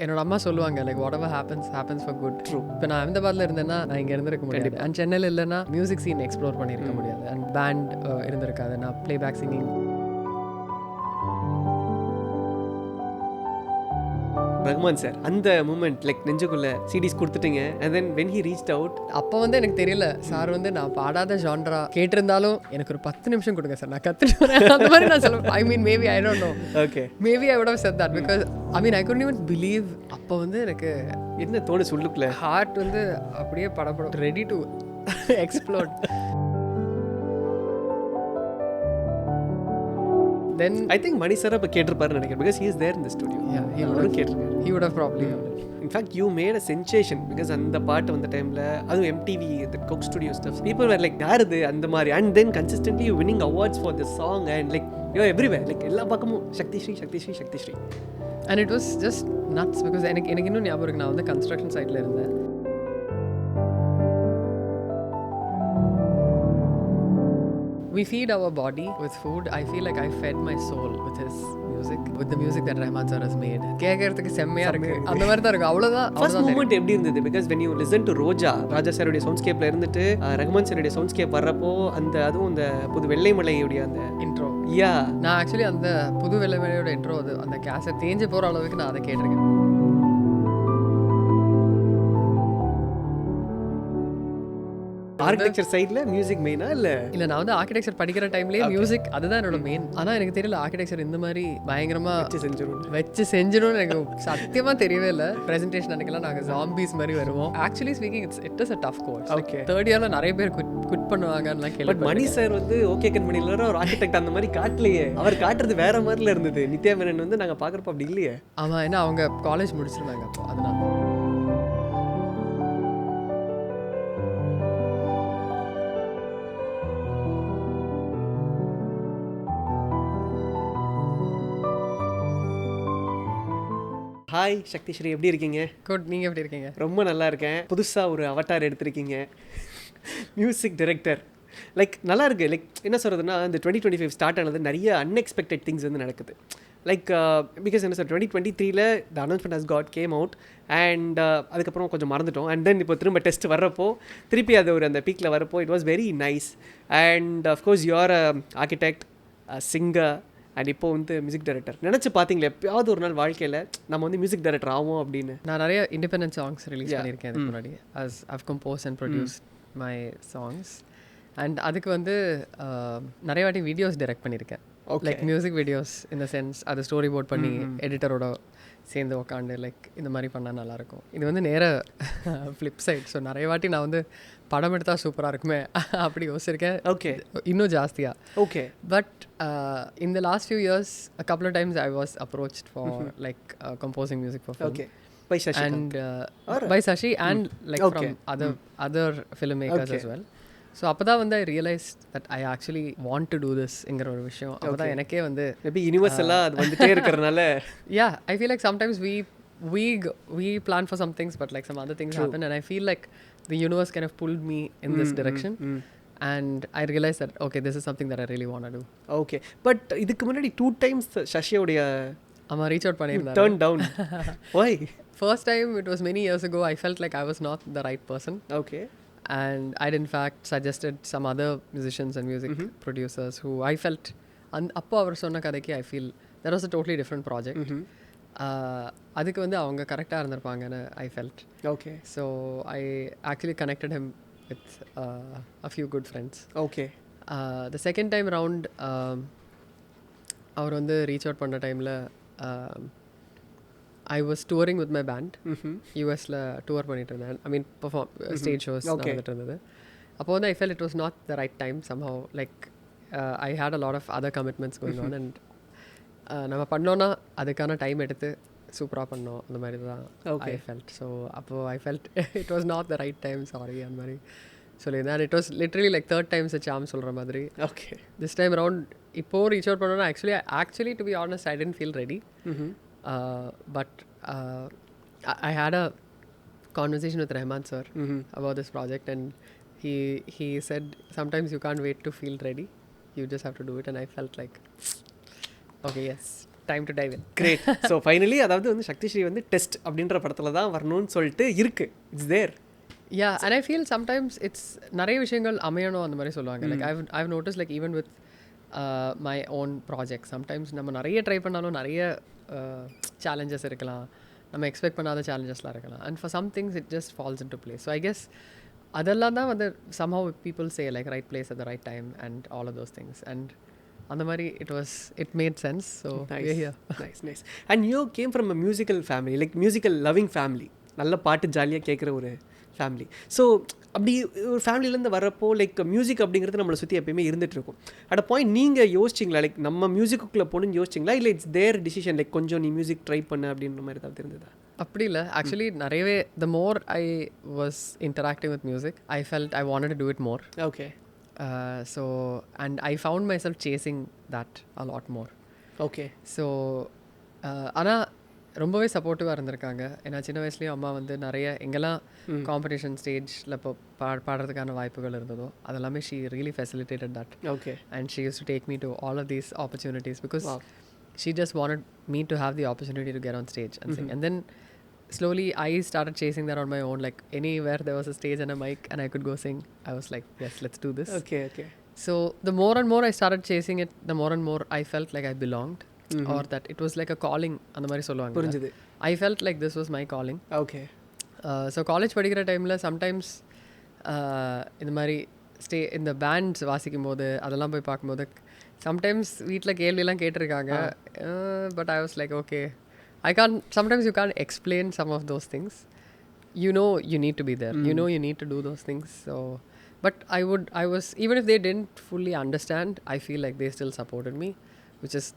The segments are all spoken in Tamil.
என்னோட அம்மா சொல்லுவாங்க like what ever happens for good. True. இப்போ நான் அஹமதாபாத்ல இருந்தேன்னா நான் இங்கே இருந்திருக்க முடியாது. அண்ட் சென்னையில் இல்லைன்னா மியூசிக் சீன் எக்ஸ்ப்ளோர் பண்ணியிருக்க முடியாது. அண்ட் பேண்ட் இருந்திருக்காது. நான் playback singing. Rahman sir அந்த மூமெண்ட் லைக் நெஞ்சுக்குள்ள சிடிஸ் கொடுத்துட்டீங்க and then when he reached out அப்போ வந்து எனக்கு தெரியல சார் வந்து நான் பாடாத ஜான்ரா கேட்டிருந்தாலும் எனக்கு ஒரு 10 நிமிஷம் கொடுங்க சார் நான் கற்றுட்டு வரேன் அந்த மாதிரி நான் சொல்லுவேன். I mean maybe I don't know, okay maybe I would have said that because I mean I could even believe. அப்போ வந்து எனக்கு என்ன தோணுச்சு உள்ளுக்குள்ள? ஹார்ட் வந்து அப்படியே படப்படம் ready to explode. Then I think Mani sir அப்ப கேட்டிருப்பாருன்னு நினைக்கிறேன் because he is there in the studio. Yeah, he would have probably. In fact, you made a sensation because அந்த பாட்டு வந்த டைம்ல அதுவும் MTV the Coke Studio stuff, people were like யாருது அந்த மாதிரி, and then consistently you winning awards for this song and like you are everywhere, like எல்லா பக்கமும் Shakthisree. And it was just nuts because எனக்கு இன்னும் ஞாபகம் இருக்கு, நான் வந்து கன்ஸ்ட்ரக்ஷன் சைட்ல இருந்தேன். We feed our body with food. I feel like I fed my soul with his music, with the music that Rahman sir has made. கேட்கறதுக்கு செம்மையா இருக்கு, அந்த மாதிரி தான் இருக்கு. அவ்வளோதான். ஃபர்ஸ்ட் மூமெண்ட் எப்படி இருந்தது? Because when you listen to ராஜா சாருடைய சவுண்ட்ஸ்கேப்ல இருந்துட்டு ரஹ்மான் சாருடைய சவுண்ட்ஸ்கேப் வர்றப்போ அந்த அதுவும் அந்த புது வெள்ளைமலையுடைய அந்த இன்ட்ரோ, யா நான் ஆக்சுவலி அந்த புது வெள்ளைமலையோட இன்ட்ரோ அது அந்த கேசட் தேஞ்சு போகிற அளவுக்கு நான் அதை கேட்டிருக்கேன். ஆர்கிடெக்சர் சைடுல மியூசிக் மெயினா இல்ல நான் வந்து ஆர்கிடெக்சர் படிக்கிற டைம்லயே மியூசிக் அதுதான் என்னோட மெயின். ஆனா எனக்கு தெரியல ஆர்கிடெக்சர் இந்த மாதிரி பயங்கரமா வச்சு செஞ்சிடும் எனக்கு சத்தியமா தெரியவே இல்லை. பிரசன்டேஷன் அன்னைக்கெல்லாம் நாங்க ஜாம்பிஸ் மாதிரி வருவோம். Actually speaking it is a tough course. Okay, third இயர்ல நிறைய பேர் குட் பண்ணுவாங்கன்னு கேள்வி. பட் மணி சார் வந்து ஓகே கண்மணில ஒரு ஆர்கிடெக்ட் அந்த மாதிரி காட்டலையே, அவர் காட்டுறது வேற மாதிரில இருந்தது. நித்யா மேனன் வந்து நாங்க பாக்குறப்ப அப்படி இல்லையே. ஆமா, ஏன்னா அவங்க காலேஜ் முடிச்சிருந்தாங்க அப்போ, அதனால. ஹாய் சக்திஸ்ரீ, எப்படி இருக்கீங்க? குட், நீங்கள் எப்படி இருக்கீங்க? ரொம்ப நல்லா இருக்கேன். புதுசாக ஒரு அவட்டார் எடுத்திருக்கீங்க, மியூசிக் டைரக்டர். லைக் நல்லா இருக்குது. லைக் என்ன சொல்கிறதுனா, இந்த 2025 ஸ்டார்ட் ஆனது நிறைய அன்எக்ஸ்பெக்டட் திங்ஸ் வந்து நடக்குது. லைக் பிகாஸ் என்ன சார் 2023ல the announcement has got came out and அதுக்கப்புறம் கொஞ்சம் மறந்துட்டோம். அண்ட் தென் இப்போ திரும்ப டெஸ்ட் வர்றப்போ திருப்பி அது ஒரு அந்த பீக்கில் வரப்போ it was very nice. And of course you are architect, singer and இப்போ வந்து மியூசிக் டைரக்டர். நினச்சி பார்த்தீங்களா எப்பயாவது ஒரு நாள் வாழ்க்கையில் நம்ம வந்து மியூசிக் டைரக்டர் ஆகும் அப்படின்னு? நான் நிறைய இண்டிபெண்டன்ட் சாங்ஸ் ரிலீஸ் பண்ணியிருக்கேன் அதுக்கு முன்னாடி. I've composed and produced my songs. And அதுக்கு வந்து நிறைய வாட்டி வீடியோஸ் டைரக்ட் பண்ணியிருக்கேன். Like music videos in the sense அது ஸ்டோரி போர்ட் பண்ணி எடிட்டரோட சேர்ந்து உட்காந்து லைக் இந்த மாதிரி பண்ணால் நல்லாயிருக்கும். இது வந்து நேர ஃப்ளிப் சைட். ஸோ நிறைய வாட்டி நான் வந்து படம் எடுத்தால் சூப்பராக இருக்குமே அப்படி யோசிச்சிருக்கேன். ஓகே, இன்னும் ஜாஸ்தியாக. Okay, but in the last few years a couple of times I was approached for like composing music for film. Okay, by Shashi and by Shashi and like from other filmmakers as well. So அப்பதான் வந்து I realized that I actually want to do this என்கிற ஒரு விஷயம் அப்பதான் எனக்கே வந்து மேபி யூனிவர்சலா அது வந்துட்டே இருக்கறனால yeah I feel like sometimes we plan for some things but like some other things happen and I feel like the universe kind of pulled me in this direction. And I realized that okay, this is something that I really want to do. Okay, but இதுக்கு முன்னாடி 2 times Shashiயோட reach out பண்ணிருந்தாரு. Turn down. Why? First time it was many years ago. I felt like I was not the right person. Okay. And I'd in fact suggested some other musicians and music producers who I felt அப்போ அவர் சொன்ன கதைக்கு I feel that was a totally different project. அதுக்கு வந்து அவங்க கரெக்டாக இருந்திருப்பாங்கன்னு I felt. Okay. So I actually connected him with a few good friends. Okay. The second time around அவர் வந்து ரீச் அவுட் பண்ணுற டைமில் I was touring with my band. யூஎஸில் டூர் பண்ணிட்டு இருந்தேன். I mean perform stage shows நடந்துட்டு இருந்தது. அப்போ வந்து I felt it was not the right time somehow. Like I had a lot of other commitments going on and நம்ம பண்ணோன்னா அதுக்கான டைம் எடுத்து சூப்பராக பண்ணோம் அந்த மாதிரி தான் I felt. ஸோ அப்போது I felt it was not the right time, sorry அந்த மாதிரி சொல்லியிருந்தேன். It was literally like third times Sam சொல்கிற மாதிரி. ஓகே, திஸ் டைம் அரவுண்ட் இப்போ ரீச் அவுட் பண்ணோன்னா actually to be honest I didn't feel ready. But I had a conversation with Rahman sir about this project and he said sometimes you can't wait to feel ready, you just have to do it. And I felt like okay, yes, time to dive in. Great. So finally அதாவது வந்து சக்திஸ்ரீ வந்து டெஸ்ட் அப்படின்ற படத்தில் தான் வரணும்னு சொல்லிட்டு இருக்கு. It's there. Yeah and I feel sometimes it's நிறைய விஷயங்கள் அமையணும் அந்த மாதிரி சொல்லுவாங்க. Like I've notice like even with my own project sometimes நம்ம நிறைய ட்ரை பண்ணாலும் நிறைய சேலஞ்சஸ் இருக்கலாம், நம்ம எக்ஸ்பெக்ட் பண்ணாத சேலஞ்சஸ்லாம் இருக்கலாம். And for some things it just falls into place. So I guess அதெல்லாம் தான் வந்து somehow people say like right place at the right time and all of those things. And அந்த மாதிரி it made sense. So we're here. Nice. And you came from a musical family, like musical loving family. நல்ல பாட்டு ஜாலியாக கேட்குற ஒரு ஃபேமிலி. ஸோ அப்படி ஒரு ஃபேமிலியிலேருந்து வரப்போ லைக் மியூசிக் அப்படிங்கிறது நம்மளை சுற்றி எப்பயுமே இருந்துகிட்டு இருக்கும். அட் அ பாயிண்ட் நீங்கள் யோசிச்சிங்களா லைக் நம்ம மியூசிக்குள்ளே போகணுன்னு யோசிச்சிங்களா, இல்லை இட்ஸ் தேர் டிசிஷன் லைக் கொஞ்சம் நீ மியூசிக் ட்ரை பண்ண அப்படின்ற மாதிரி ஏதாவது இருந்ததா? அப்படி இல்லை ஆக்சுவலி நிறையவே the more I was interacting with music I felt I wanted to do it more. Okay. So and I found myself chasing that a lot more. Okay. So ஆனால் ரொம்பவே சப்போர்ட்டிவாக இருந்திருக்காங்க. ஏன்னா சின்ன வயசுலேயும் அம்மா வந்து நிறைய எங்கெல்லாம் காம்படிஷன் ஸ்டேஜில் இப்போ பாடுறதுக்கான வாய்ப்புகள் இருந்ததோ அதெல்லாமே she really facilitated that. Okay. And she used to take me to all of these opportunities because she just wanted me to have the opportunity to get on stage and sing. And then slowly I started chasing that on my own. Like anywhere there was a stage and a mic and I could go sing, I was like, yes, let's do this. Okay. So the more and more I started chasing it, the more and more I felt like I belonged. Or that it was like a calling. அந்த மாதிரி சொல்லுவாங்க. புரிஞ்சுது. I felt like this was my calling. Okay. So college படிக்கிற டைமில் சம்டைம்ஸ் இந்த மாதிரி இந்த பேண்ட்ஸ் வாசிக்கும் போது அதெல்லாம் போய் பார்க்கும்போது சம்டைம்ஸ் வீட்டில் கேள்வியெல்லாம் கேட்டிருக்காங்க. But I was like okay sometimes you can explain some of those things. You know you need to be there. You know you need to do those things. So but I was even if they didn't fully understand, I feel like they still supported me, which is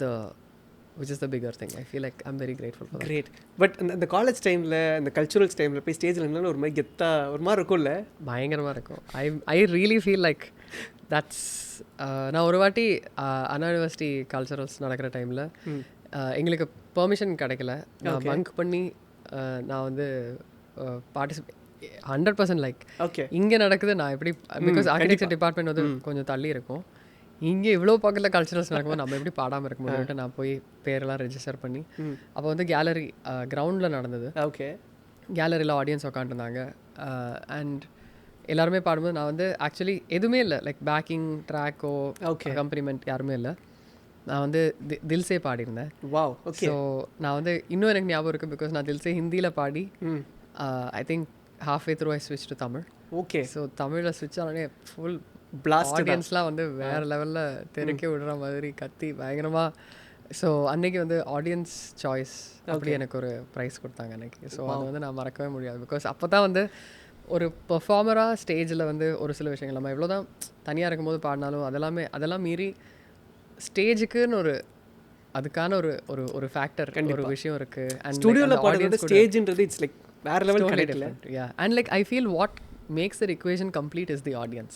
the bigger thing. I feel like I'm very grateful for that. Great. But இந்த காலேஜ் டைமில் இந்த கல்ச்சுரல்ஸ் டைமில் போய் ஸ்டேஜில் இருந்தாலும் ஒரு மாதிரி கெத்தா ஒரு மாதிரி இருக்கும்ல? பயங்கரமாக இருக்கும். I really feel like that's நான் ஒரு வாட்டி அண்ணா யூனிவர்சிட்டி கல்ச்சரல்ஸ் நடக்கிற டைமில் எங்களுக்கு பெர்மிஷன் கிடைக்கல. நான் பங்க் பண்ணி நான் வந்து பார்ட்டிசிபேட் 100% லைக் இங்கே நடக்குது நான் எப்படி பிகாஸ் ஆர்கிடெக்சர் டிபார்ட்மெண்ட் வந்து கொஞ்சம் தள்ளி இருக்கும். இங்கே இவ்வளோ பக்கத்தில் கல்ச்சரல்ஸ் நடக்கும்போது நம்ம எப்படி பாடாமல் இருக்க முடியும்ட்டு நான் போய் பேரெல்லாம் ரெஜிஸ்டர் பண்ணி அப்போ வந்து கேலரி கிரவுண்டில் நடந்தது. ஓகே. கேலரியில் ஆடியன்ஸ் உட்காந்துருந்தாங்க. அண்ட் எல்லாருமே பாடும்போது நான் வந்து ஆக்சுவலி எதுவுமே இல்லை லைக் பேக்கிங் ட்ராக்கோ அக்கம்பனிமெண்ட் யாருமே இல்லை. நான் வந்து தில்சே பாடியிருந்தேன். வாவ். ஓகே. ஸோ நான் வந்து இன்னும் எனக்கு ஞாபகம் இருக்குது பிகாஸ் நான் தில்சே ஹிந்தியில் பாடி I think halfway through I switched to Tamil. Okay. So தமிழில் ஸ்விட்ச் ஆனே ஃபுல் பிளாஸ்ட் ஆடியன்ஸ்லாம் வந்து வேறு லெவலில் தெருக்கே விடுற மாதிரி கத்தி பயங்கரமாக. ஸோ அன்னைக்கு வந்து ஆடியன்ஸ் சாய்ஸ் அப்படி எனக்கு ஒரு ப்ரைஸ் கொடுத்தாங்க அன்னைக்கு. ஸோ அது வந்து நான் மறக்கவே முடியாது பிகாஸ் அப்போ தான் வந்து ஒரு பெர்ஃபார்மராக ஸ்டேஜில் வந்து ஒரு சில விஷயங்கள் நம்ம எவ்வளோ தான் தனியாக இருக்கும்போது பாடினாலும் அதெல்லாம் மீறி ஸ்டேஜுக்குன்னு ஒரு அதுக்கான ஒரு ஒரு ஃபேக்டர் ஒரு விஷயம் இருக்குது. அண்ட் ஸ்டுடியோவில் பாடுறது ஸ்டேஜ்ன்றது இட்ஸ் லைக் வேறு லெவல் கிடைக்கல. Yeah, and like I feel what makes the equation complete is the audience.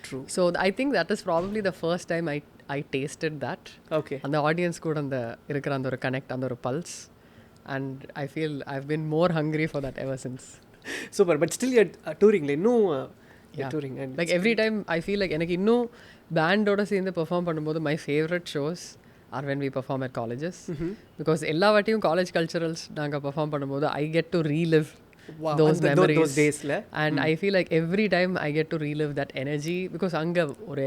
True. So I think that is probably the first time I tasted that. Okay. And the audience கூட அந்த இருக்கிற அந்த ஒரு connect அந்த ஒரு pulse, and I feel I've been more hungry for that ever since. Super. But still you're touring like no touring and like every time I feel like எனக்கு இன்னும் பேண்டோட சேர்ந்து பெர்ஃபார்ம் பண்ணும்போது my favorite shows are when we perform at colleges. Because எல்லா வாட்டியும் காலேஜ் கல்ச்சரல்ஸ் நாங்கள் பெர்ஃபார்ம் பண்ணும்போது I get to relive those memories. Those days and I feel like every time I get to relive that energy because அங்கே ஒரு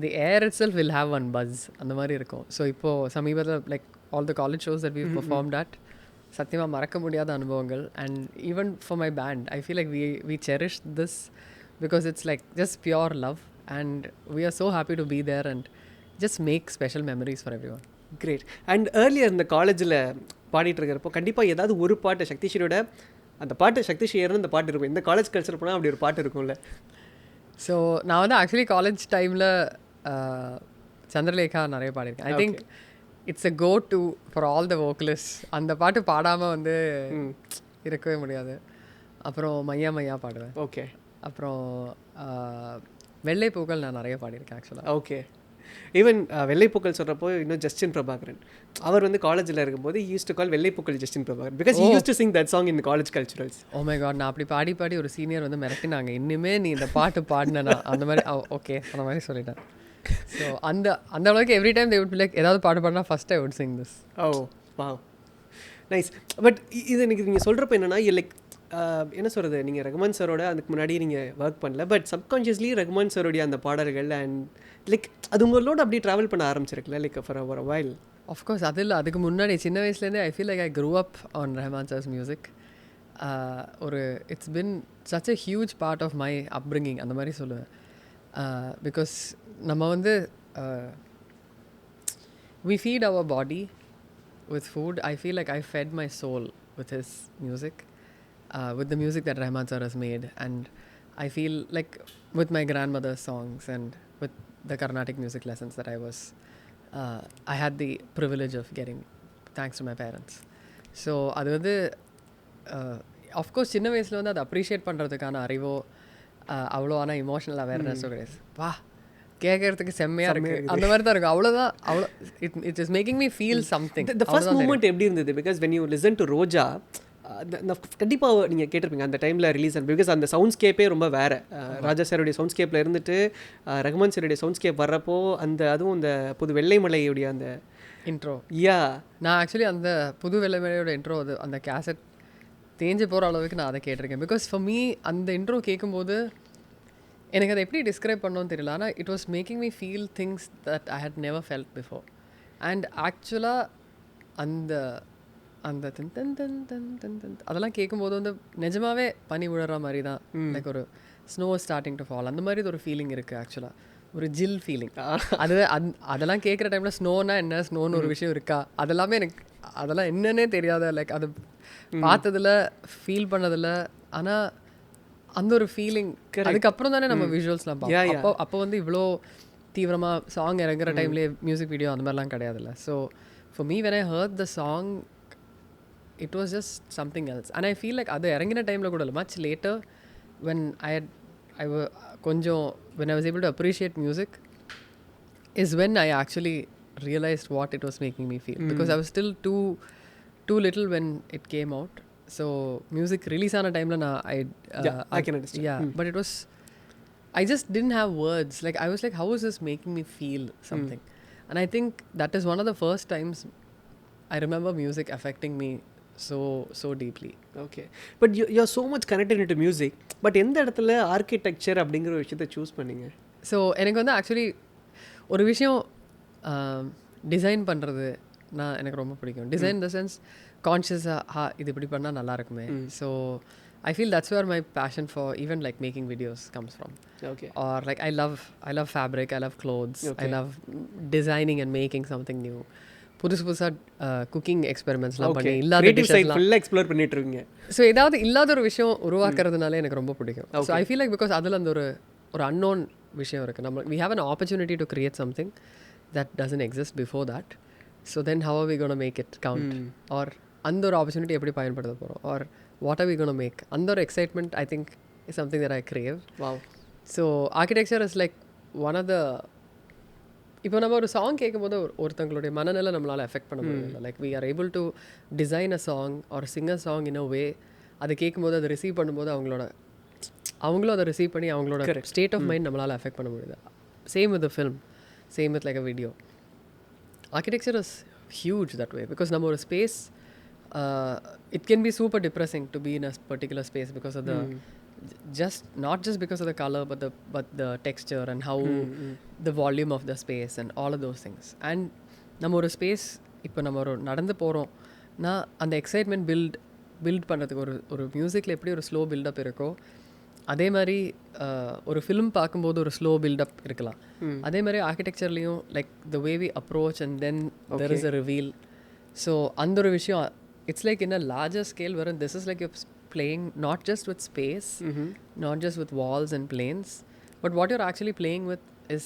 the air itself will have one buzz அந்த மாதிரி இருக்கும். ஸோ இப்போது சமீபத்தில் like all the college shows that we've performed at சத்தியமாக மறக்க முடியாத அனுபவங்கள். and even for my band I feel like we cherish this because it's like just pure love and we are so happy to be there and just make special memories for everyone. Great. And earlier இந்த காலேஜில் பாடிட்டு இருக்கிறப்போ கண்டிப்பாக ஏதாவது ஒரு பாட்டு சக்திஸ்ரீயோட அந்த பாட்டு சக்திஸ்ரீயர்னு அந்த பாட்டு இருக்கும். இந்த காலேஜ் கல்ச்சர் போனால் அப்படி ஒரு பாட்டு இருக்கும்ல? ஸோ நான் வந்து ஆக்சுவலி காலேஜ் டைமில் சந்திரலேகா நிறைய பாடியிருக்கேன். I think it's a go to for all the vocalists. அந்த பாட்டு பாடாமல் வந்து இருக்கவே முடியாது. அப்புறம் மையா மையா பாடுவேன். ஓகே. அப்புறம் வெள்ளை பூக்கள் நான் நிறைய பாடியிருக்கேன் ஆக்சுவலாக. ஓகே. ஈவன் வெள்ளைப்பூக்கள் சொல்கிறப்போ இன்னும் ஜஸ்டின் பிரபாகரன் அவர் வந்து காலேஜில் இருக்கும்போது யூஸ் டு கால் வெள்ளைப்பூக்கள் Justin Prabhakaran because he used to sing that song in the college culturals. Oh my god, நான் அப்படி பாடி ஒரு சீனியர் வந்து மிரட்டினாங்க, இன்னுமே நீ இந்த பாட்டு பாடினா அந்த மாதிரி ஓகே அந்த மாதிரி சொல்லிட்டேன். ஸோ அந்த அளவுக்கு every time they would be like ஏதாவது பாட்டு பாடினா first I would Singh this. O wow nice. But இது எனக்கு நீங்கள் சொல்கிறப்ப என்னென்னா லைக் என்ன சொல்கிறது, நீங்கள் ரஹ்மான் சாரோட அதுக்கு முன்னாடி நீங்கள் ஒர்க் பண்ணல, பட் சப்கான்ஷியஸ்லி ரஹ்மான் சாரோடைய அந்த பாடல்கள் அண்ட் லைக் அது உங்களோட அப்படியே ட்ராவல் பண்ண ஆரம்பிச்சிருக்குல்ல like for a while. Of course அது இல்லை, அதுக்கு முன்னாடி சின்ன வயசுலேருந்தே I feel like I grew up on Rahman sir's music. ஒரு it's been such a huge part of my upbringing அந்த மாதிரி சொல்லுவேன். பிகாஸ் நம்ம வந்து we feed our body with food. I feel like I fed my soul with his music, with the music that Rahman sir has made. And I feel like with my grandmother's songs and with the Carnatic music lessons that I had the privilege of getting thanks to my parents. So அது வந்து ஆஃப்கோர்ஸ் சின்ன வயசில் வந்து அதை அப்ரிஷியேட் பண்ணுறதுக்கான அறிவோ அவ்வளோ ஆனால் இமோஷனல் அவேர்னஸோ கிடையாது. வா கேட்கறதுக்கு செம்மையாக இருக்குது அந்த மாதிரி தான் இருக்கும், அவ்வளோதான். அவ்வளோ it is making me feel something. The first moment எப்படி இருந்தது? Because when you listen to Roja கண்டிப்பாக நீங்கள் கேட்டிருப்பீங்க அந்த டைமில் ரிலீஸ் ஆன, பிகாஸ் அந்த சவுண்ட்ஸ்கேப்பே ரொம்ப வேறு. ராஜா சாருடைய சவுண்ட்ஸ்கேப்பில் இருந்துட்டு ரஹ்மான் சாருடைய சவுண்ட்ஸ்கேப் வர்றப்போ அந்த அதுவும் இந்த புது வெள்ளைமலையுடைய அந்த இன்ட்ரோ. யா நான் ஆக்சுவலி அந்த புது வெள்ளைமலையோட இன்ட்ரோ அது அந்த கேசட் தேஞ்சு போகிற அளவுக்கு நான் அதை கேட்டிருக்கேன். பிகாஸ் ஃபார் மீ அந்த இன்ட்ரோ கேட்கும்போது எனக்கு அதை எப்படி டிஸ்கிரைப் பண்ணணும்னு தெரியல, ஆனால் it was making me feel things that I had never felt before. And ஆக்சுவலாக அந்த அந்த தென் தென் தென் தென் தென் தென் அதெல்லாம் கேட்கும்போது வந்து நிஜமாவே பனி விழுற மாதிரி தான், லைக் ஒரு ஸ்னோ ஸ்டார்டிங் டு ஃபால் அந்த மாதிரி ஒரு ஃபீலிங் இருக்குது. ஆக்சுவலாக ஒரு ஜில் ஃபீலிங். அது அதெல்லாம் கேட்குற டைமில் ஸ்னோனா என்ன, ஸ்னோன்னு ஒரு விஷயம் இருக்கா, அதெல்லாமே எனக்கு அதெல்லாம் என்னன்னே தெரியாத, லைக் அது பார்த்ததில் ஃபீல் பண்ணதில்லை. ஆனால் அந்த ஒரு ஃபீலிங் அதுக்கப்புறம் தானே நம்ம விஷுவல்ஸ்லாம் பார்ப்போம். அப்போ வந்து இவ்வளோ தீவிரமாக சாங் இறங்குற டைம்லேயே மியூசிக் வீடியோ அந்த மாதிரிலாம் கிடையாதுல்ல. So for me when I heard the song it was just something else. And I feel like அது இறங்கின டைமில் கூட இல்லை, மச் லேட்டர் வென் ஐ கொஞ்சம் when I was able to appreciate music is when I actually realized what it was making me feel, because I was still too little when it came out. So music release on a time la I can understand. Yeah, but it was, I just didn't have words. Like I was like, how is this making me feel something? And I think that is one of the first times I remember music affecting me so deeply. Okay, but you are so much connected into music, but எந்த இடத்துல ஆர்கிடெக்சர் அப்படிங்கிற ஒரு விஷயத்தை சூஸ் பண்ணீங்க? ஸோ எனக்கு வந்து ஆக்சுவலி ஒரு விஷயம் டிசைன் பண்ணுறது எனக்கு ரொம்ப பிடிக்கும். டிசைன் த சென்ஸ் கான்ஷியஸாக இது இப்படி பண்ணால் நல்லா இருக்குமே. So I feel that's where my passion for even like making videos comes from. Okay. Or like I love fabric, I love clothes, I love designing and making something new. புதுசாக குக்கிங் எக்ஸ்பெரிமெண்ட்ஸ்லாம் பண்ணி இல்லாத டிஷ்ஷஸ்லாம் ஃபுல்லாக எக்ஸ்ப்ளோர் பண்ணிட்டு இருக்கீங்க. ஸோ ஏதாவது இல்லாத ஒரு விஷயம் உருவாக்குறதுனால எனக்கு ரொம்ப பிடிக்கும். So I feel like because அதில் அந்த ஒரு அன்னோன் விஷயம் இருக்குது. நம்ம we have an opportunity to create something that doesn't exist before that. So then how are we going to make it count? Or அந்த ஒரு ஆப்பர்ச்சுனிட்டி எப்படி பயன்படுத்த போகிறோம்? Or what are we going to make? அந்த ஒரு excitement I think is something that I crave. Wow. So architecture is like one of the, இப்போ நம்ம ஒரு சாங் கேட்கும்போது ஒருத்தங்களுடைய மனநிலை நம்மளால் எஃபெக்ட் பண்ண முடியல. Like we are able to design a song or sing a song in a way, அதை கேட்கும்போது அதை ரிசீவ் பண்ணும்போது அவங்களும் அதை ரிசீவ் பண்ணி அவங்களோட ஸ்டேட் ஆஃப் மைண்ட் நம்மளால் எஃபெக்ட் பண்ண முடியுது. Same with film, same with like a video. Architecture is huge that way, because நம்ம ஒரு space it can be super depressing to be in a particular space because of the not just because of the color but the texture and how the volume of the space and all of those things. And நம்ம ஒரு ஸ்பேஸ் இப்போ நம்ம ஒரு நடந்து போகிறோம்னா அந்த எக்ஸைட்மெண்ட் பில்ட் பண்ணுறதுக்கு ஒரு மியூசிக்கில் எப்படி ஒரு ஸ்லோ பில்டப் இருக்கோ அதே மாதிரி ஒரு ஃபிலிம் பார்க்கும்போது ஒரு ஸ்லோ பில்டப் இருக்கலாம். அதே மாதிரி ஆர்கிடெக்சர்லேயும் like the way we approach and then there is a reveal. So அந்த ஒரு விஷயம் it's like in a larger scale wherein this is like you're playing not just with space, not just with walls and planes, but what you're actually playing with is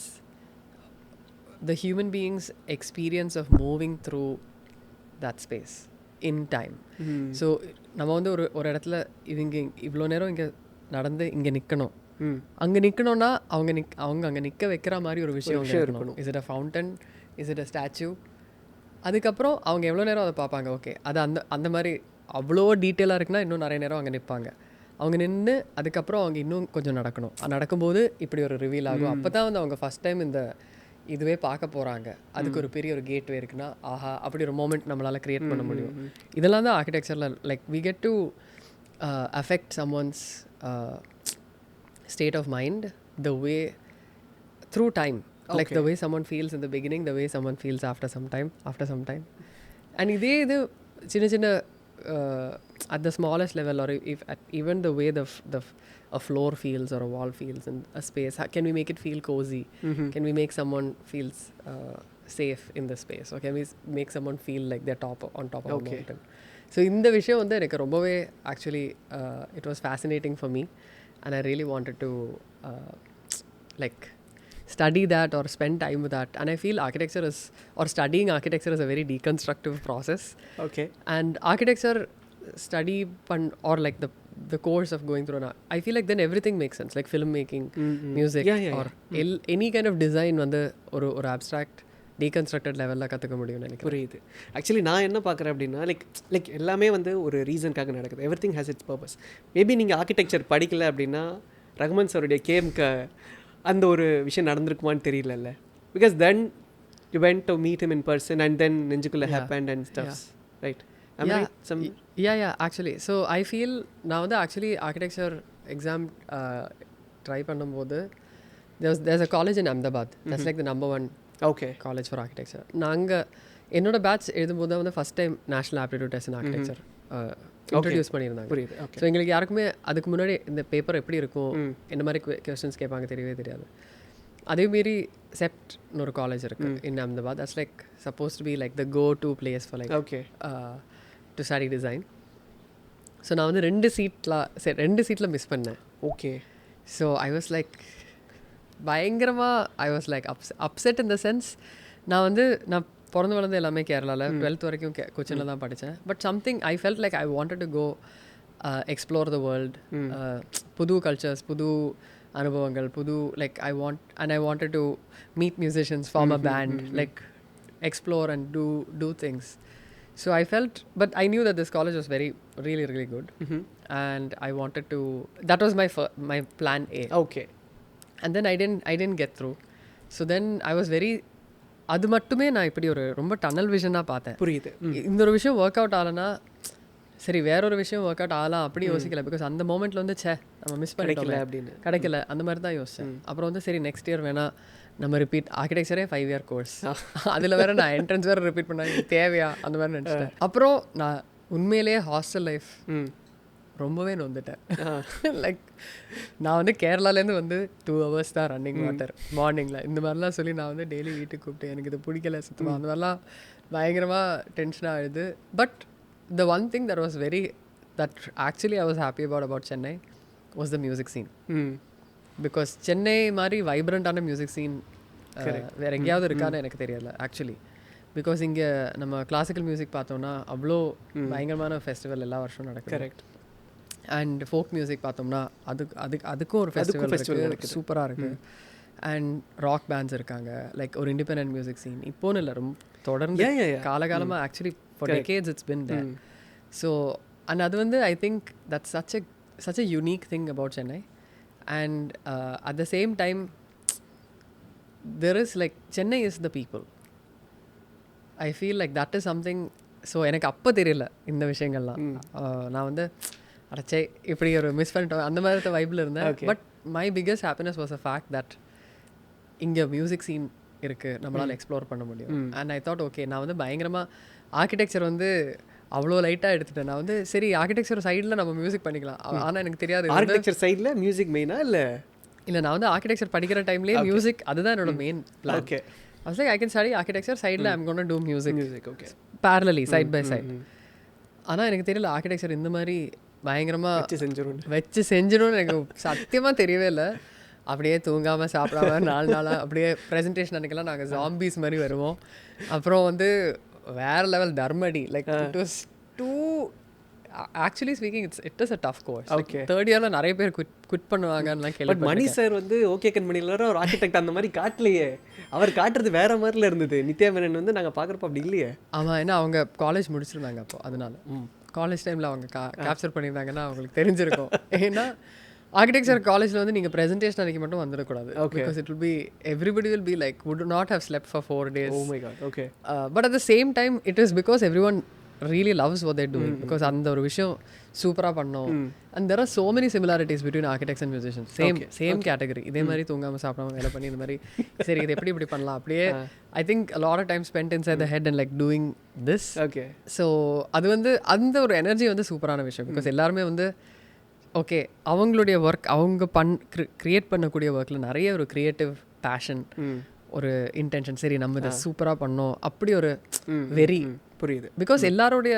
the human being's experience of moving through that space in time. So நம்ம வந்து ஒரு இடத்துல இவங்க இவ்வளோ நேரம் இங்கே நடந்து இங்கே நிற்கணும், அங்கே நிற்கணும்னா அவங்க அங்கே நிற்க வைக்கிற மாதிரி ஒரு விஷயம் இருக்கணும். Is it a fountain, is it a statue? அதுக்கப்புறம் அவங்க எவ்வளோ நேரம் அதை பார்ப்பாங்க. ஓகே, அது அந்த மாதிரி அவ்வளோ டீட்டெயிலாக இருக்குன்னா இன்னும் நிறைய நேரம் அங்கே நிற்பாங்க. அவங்க நின்று அதுக்கப்புறம் அவங்க இன்னும் கொஞ்சம் நடக்கணும். நடக்கும்போது இப்படி ஒரு ரிவீல் ஆகும். அப்போ தான் வந்து அவங்க ஃபஸ்ட் டைம் இதுவே பார்க்க போகிறாங்க, அதுக்கு ஒரு பெரிய ஒரு கேட்வே இருக்குன்னா ஆஹா அப்படி ஒரு மோமெண்ட் நம்மளால் க்ரியேட் பண்ண முடியும். இதெல்லாம் தான் ஆர்கிடெக்சரில் like we get to affect someone's state of mind the way through time, like the way someone feels in the beginning, the way someone feels after some time. And இது சின்ன சின்ன at the smallest level, or if at even the way a floor feels or a wall feels in a space, can we make it feel cozy? Can we make someone feels safe in the space, or can we make someone feel like they're on top of a mountain? So இந்த விஷயம் வந்து எனக்கு ரொம்பவே actually it was fascinating for me, and I really wanted to like study that or spend time with that. And I feel architecture is, or studying architecture is a very deconstructive process. Okay. And architecture study or like the course of going through I feel like then everything makes sense, like filmmaking, music, or any kind of design வந்து ஒரு abstract deconstructed லெவலில் கற்றுக்க முடியும்னு நினைக்கிறேன். புரியுது. ஆக்சுவலி நான் என்ன பார்க்குறேன் அப்படின்னா லைக் எல்லாமே வந்து ஒரு ரீசனுக்காக நடக்குது. Every thing has its purpose. Maybe நீங்கள் ஆர்கிடெக்சர் படிக்கலை அப்படின்னா ரஹ்மான் சாருடைய கேம்க்கு அந்த ஒரு விஷயம் நடந்திருக்குமான்னு தெரியல. Because then you went to meet him in person and then நெஞ்சுக்குள்ளே happened and stuffs, right? Actually so I feel நான் வந்து ஆக்சுவலி ஆர்கிடெக்சர் எக்ஸாம் ட்ரை பண்ணும்போது there's a college in Ahmedabad, that's like the number one college for architecture. நாங்கள் என்னோட பேட்ச் எழுதும்போது தான் வந்து first time national aptitude test இன் ஆர்கிடெக்சர் இன்ட்ரடியூஸ் பண்ணியிருந்தாங்க. ஸோ எங்களுக்கு யாருக்குமே அதுக்கு முன்னாடி இந்த பேப்பர் எப்படி இருக்கும், என்ன மாதிரி கொஸ்டின்ஸ் கேட்பாங்க தெரியவே தெரியாது. அதேமாரி செப்ட்னு ஒரு காலேஜ் இருக்குது in Ahmedabad. That's like suppose to be like the go to place for like to study design. So நான் வந்து ரெண்டு சீட்டில் மிஸ் பண்ணேன். Okay. So I was like பயங்கரமாக I was like upset in the sense, நான் பிறந்து வளர்ந்து எல்லாமே கேரளாவில், 12th வரைக்கும் கொச்சினில் தான் படித்தேன். But something I felt like I wanted to go explore the world, புது கல்ச்சர்ஸ், புது அனுபவங்கள், புது like I wanted to meet musicians, form a band, like explore and do things. So I felt, but I knew that this college was really, really good. And I wanted to, that was my plan A. Okay. And then I didn't get through. So then I was very, அது மட்டுமே நான் இப்படி ஒரு ரொம்ப டனல் விஷனாக பார்த்தேன். புரியுது. இந்த ஒரு விஷயம் ஒர்க் அவுட் ஆகலைன்னா சரி வேற ஒரு விஷயம் ஒர்க் அவுட் ஆகலாம் அப்படி யோசிக்கல. பிகாஸ் அந்த மோமெண்ட்டில் வந்து நம்ம மிஸ் பண்ணிக்கல அப்படின்னு கிடைக்கல, அந்த மாதிரி தான் யோசித்தேன். அப்புறம் வந்து சரி நெக்ஸ்ட் இயர் வேணா நம்ம ரிப்பீட், ஆர்கிடெக்சரே 5 year கோர்ஸ், அதில் வேறு நான் என்ட்ரன்ஸ் வேறு ரிப்பீட் பண்ணாங்க, தேவையா அந்த மாதிரி நினச்சிட்டேன். அப்புறம் நான் உண்மையிலேயே ஹாஸ்டல் லைஃப் ரொம்பவே நொந்துட்டேன். லைக் நான் வந்து கேரளாலேருந்து வந்து 2 hours தான் ரன்னிங் வாட்டர் மார்னிங்கில், இந்த மாதிரிலாம் சொல்லி நான் வந்து டெய்லி வீட்டுக்கு கூப்பிட்டு எனக்கு இது பிடிக்கல சுத்தமாக, அந்த மாதிரிலாம் பயங்கரமாக டென்ஷனாக ஆகிடுது. But the one thing that actually I was happy about Chennai was the music scene. Because Chennai மாதிரி வைப்ரண்டான மியூசிக் சீன் வேறு எங்கேயாவது இருக்கான்னு எனக்கு தெரியல ஆக்சுவலி. பிகாஸ் இங்கே நம்ம கிளாசிக்கல் மியூசிக் பார்த்தோம்னா அவ்வளோ பயங்கரமான ஃபெஸ்டிவல் எல்லா வருஷம் நடக்குது. கரெக்ட். அண்ட் ஃபோக் மியூசிக் பார்த்தோம்னா அதுக்கும் ஒரு ஃபெஸ்டிவல் இருக்குது, சூப்பராக இருக்குது. அண்ட் ராக் பேண்ட்ஸ் இருக்காங்க, லைக் ஒரு இண்டிபெண்டன்ட் மியூசிக் சீன் இப்போன்னு இல்லை, ரொம்ப தொடர்ந்து காலகாலமாக actually for decades it's been there. So and அது வந்து I think that's such a unique thing about Chennai. And at the same time there is like Chennai is the people. I feel like that is something. So எனக்கு அப்போ தெரியல இந்த விஷயங்கள்லாம். நான் வந்து அடைச்சே இப்படி ஒரு மிஸ் பண்ணிட்டோம் அந்த மாதிரி வைப்பில் இருந்தேன். But my biggest happiness was a fact that இங்கே மியூசிக் சீன் இருக்குது, நம்மளால் எக்ஸ்ப்ளோர் பண்ண முடியும். அண்ட் ஐ தாட் ஓகே, நான் வந்து பயங்கரமாக ஆர்கிடெக்சர் வந்து அவ்வளோ லைட்டாக எடுத்துட்டேன். நான் வந்து சரி ஆர்கிடெக்சர் சைடில் நம்ம மியூசிக் பண்ணிக்கலாம், ஆனால் எனக்கு தெரியாது ஆர்கிடெக்சர் சைடில் மியூசிக் மெயினா இல்லை. நான் வந்து ஆர்கிடெக்சர் படிக்கிற டைம்லேயே மியூசிக் அதுதான் என்னோட main plan. Okay. I was like, I can study architecture, side I'm going to do music. Okay. Parallelly, side by side. ஆனால் எனக்கு தெரியல ஆர்கிடெக்சர் இந்த மாதிரி பயங்கரமாக வச்சு செஞ்சிடும்னு எனக்கு சத்தியமாக தெரியவே இல்லை. அப்படியே தூங்காமல் சாப்பிடாம 4 நாளாக அப்படியே ப்ரெசன்டேஷன் அன்றைக்கெல்லாம் நாங்கள் ஜாம்பீஸ் மாதிரி வருவோம். அப்புறம் வந்து வேறு லெவல் தர்மடி, like it was too actually speaking it is a tough course. Okay. 3rd yearல நிறைய பேர் குவிட் பண்ணுவாங்கன்னு கேள்வி. மணி சார் வந்து ஓகே கம்பெனியில் ஒரு ஆர்கிடெக்ட் அந்த மாதிரி காட்டலையே, அவர் காட்டுறது வேற மாதிரில இருந்தது. நித்யா மேனன் வந்து நாங்கள் பார்க்குறப்ப அப்படி இல்லையே. ஆமாம், ஏன்னா அவங்க காலேஜ் முடிச்சிருந்தாங்க அப்போ, அதனால காலேஜ் டைமில் அவங்க கேப்சர் பண்ணியிருந்தாங்கன்னா அவங்களுக்கு தெரிஞ்சிருக்கும். ஏன்னா ஆர்கிடெக்சர் காலேஜில் வந்து நீங்கள் ப்ரெசன்டேஷன் அன்றைக்கி மட்டும் வந்துடக்கூடாது. Because it will be everybody will be like would not have slept for 4 days. Oh my god, okay. But at the same time it is because everyone really loves what they're doing. Because அந்த ஒரு விஷயம் சூப்பராக பண்ணோம். And there are so many similarities between architects and musicians. Same category. இதே மாதிரி தூங்காமல் சாப்பிடாம வேலை பண்ணி இந்த மாதிரி சரி இது எப்படி இப்படி பண்ணலாம் அப்படியே I think a lot of time spent inside the head and like doing this. Okay. So அது வந்து அந்த ஒரு எனர்ஜி வந்து சூப்பரான விஷயம். பிகாஸ் எல்லாருமே வந்து ஓகே அவங்களுடைய ஒர்க் அவங்க க்ரியேட் பண்ணக்கூடிய ஒர்க்கில் நிறைய ஒரு க்ரியேட்டிவ் பேஷன், ஒரு இன்டென்ஷன், சரி நம்ம இதை சூப்பராக பண்ணோம் அப்படி ஒரு வெரி புரியுது. பிகாஸ் எல்லாருடைய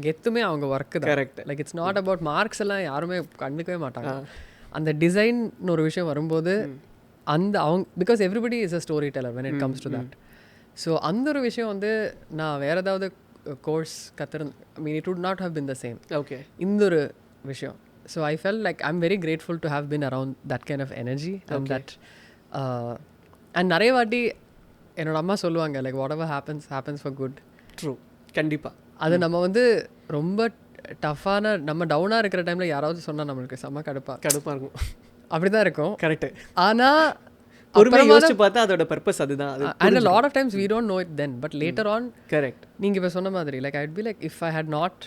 கெத்துமே அவங்க ஒர்க்கு தான். Correct. Like it's not about marks எல்லாம் யாருமே கண்டுக்கவே மாட்டாங்க. அந்த டிசைன்னு ஒரு விஷயம் வரும்போது அந்த அவங்க because everybody is a storyteller when it comes to that. So அந்த ஒரு விஷயம் வந்து நான் வேறு ஏதாவது course I mean it would not have been the same. Okay. இந்த ஒரு விஷயம். So I felt like I'm very grateful to have been around that kind of energy and that and நிறைய வாட்டி என்னோட அம்மா சொல்லுவாங்க like whatever happens for good. True. கண்டிப்பா. அது நம்ம வந்து ரொம்ப டஃப்பான நம்ம டவுனாக இருக்கிற டைமில் யாராவது சொன்னால் நம்மளுக்கு செம்ம கடுப்பாக இருக்கும். அப்படி தான் இருக்கும். கரெக்ட். ஆனால் பொறுமையாக யோசிச்சு பார்த்தா அதோட பர்பஸ் அதுதான். and a lot of times we don't know it then but later on correct. நீங்கள் இப்போ சொன்ன மாதிரி like I'd be like if I had not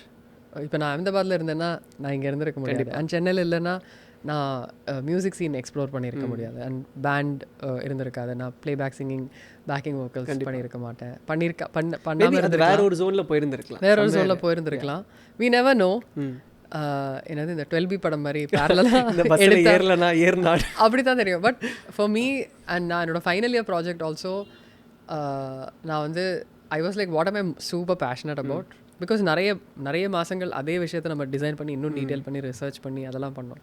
இப்போ நான் அஹமதாபாத்தில் இருந்தேன்னா நான் இங்கே இருந்திருக்க முடியாது. அண்ட் சென்னையில் இல்லைன்னா நான் மியூசிக் சீன் எக்ஸ்ப்ளோர் பண்ணியிருக்க முடியாது. அண்ட் பேண்ட் இருந்திருக்காது. நான் ப்ளேபேக் சிங்கிங், பேக்கிங் வோக்கல்ஸ் பண்ணியிருக்க மாட்டேன். பண்ணாமல் இருந்து வேற ஒரு ஜோனில் போயிருந்திருக்கலாம். we never know. என்னது இந்த 12B படம் மாதிரி அப்படி தான் தெரியும். பட் ஃபார் மீ அண்ட் நான் என்னோட ஃபைனல் இயர் ப்ராஜெக்ட் ஆல்சோ நான் வந்து ஐ was like what am I super passionate about. Because நிறைய மாதங்கள் அதே விஷயத்தை நம்ம டிசைன் பண்ணி இன்னும் டீட்டெயில் பண்ணி ரிசர்ச் பண்ணி அதெல்லாம் பண்ணோம்.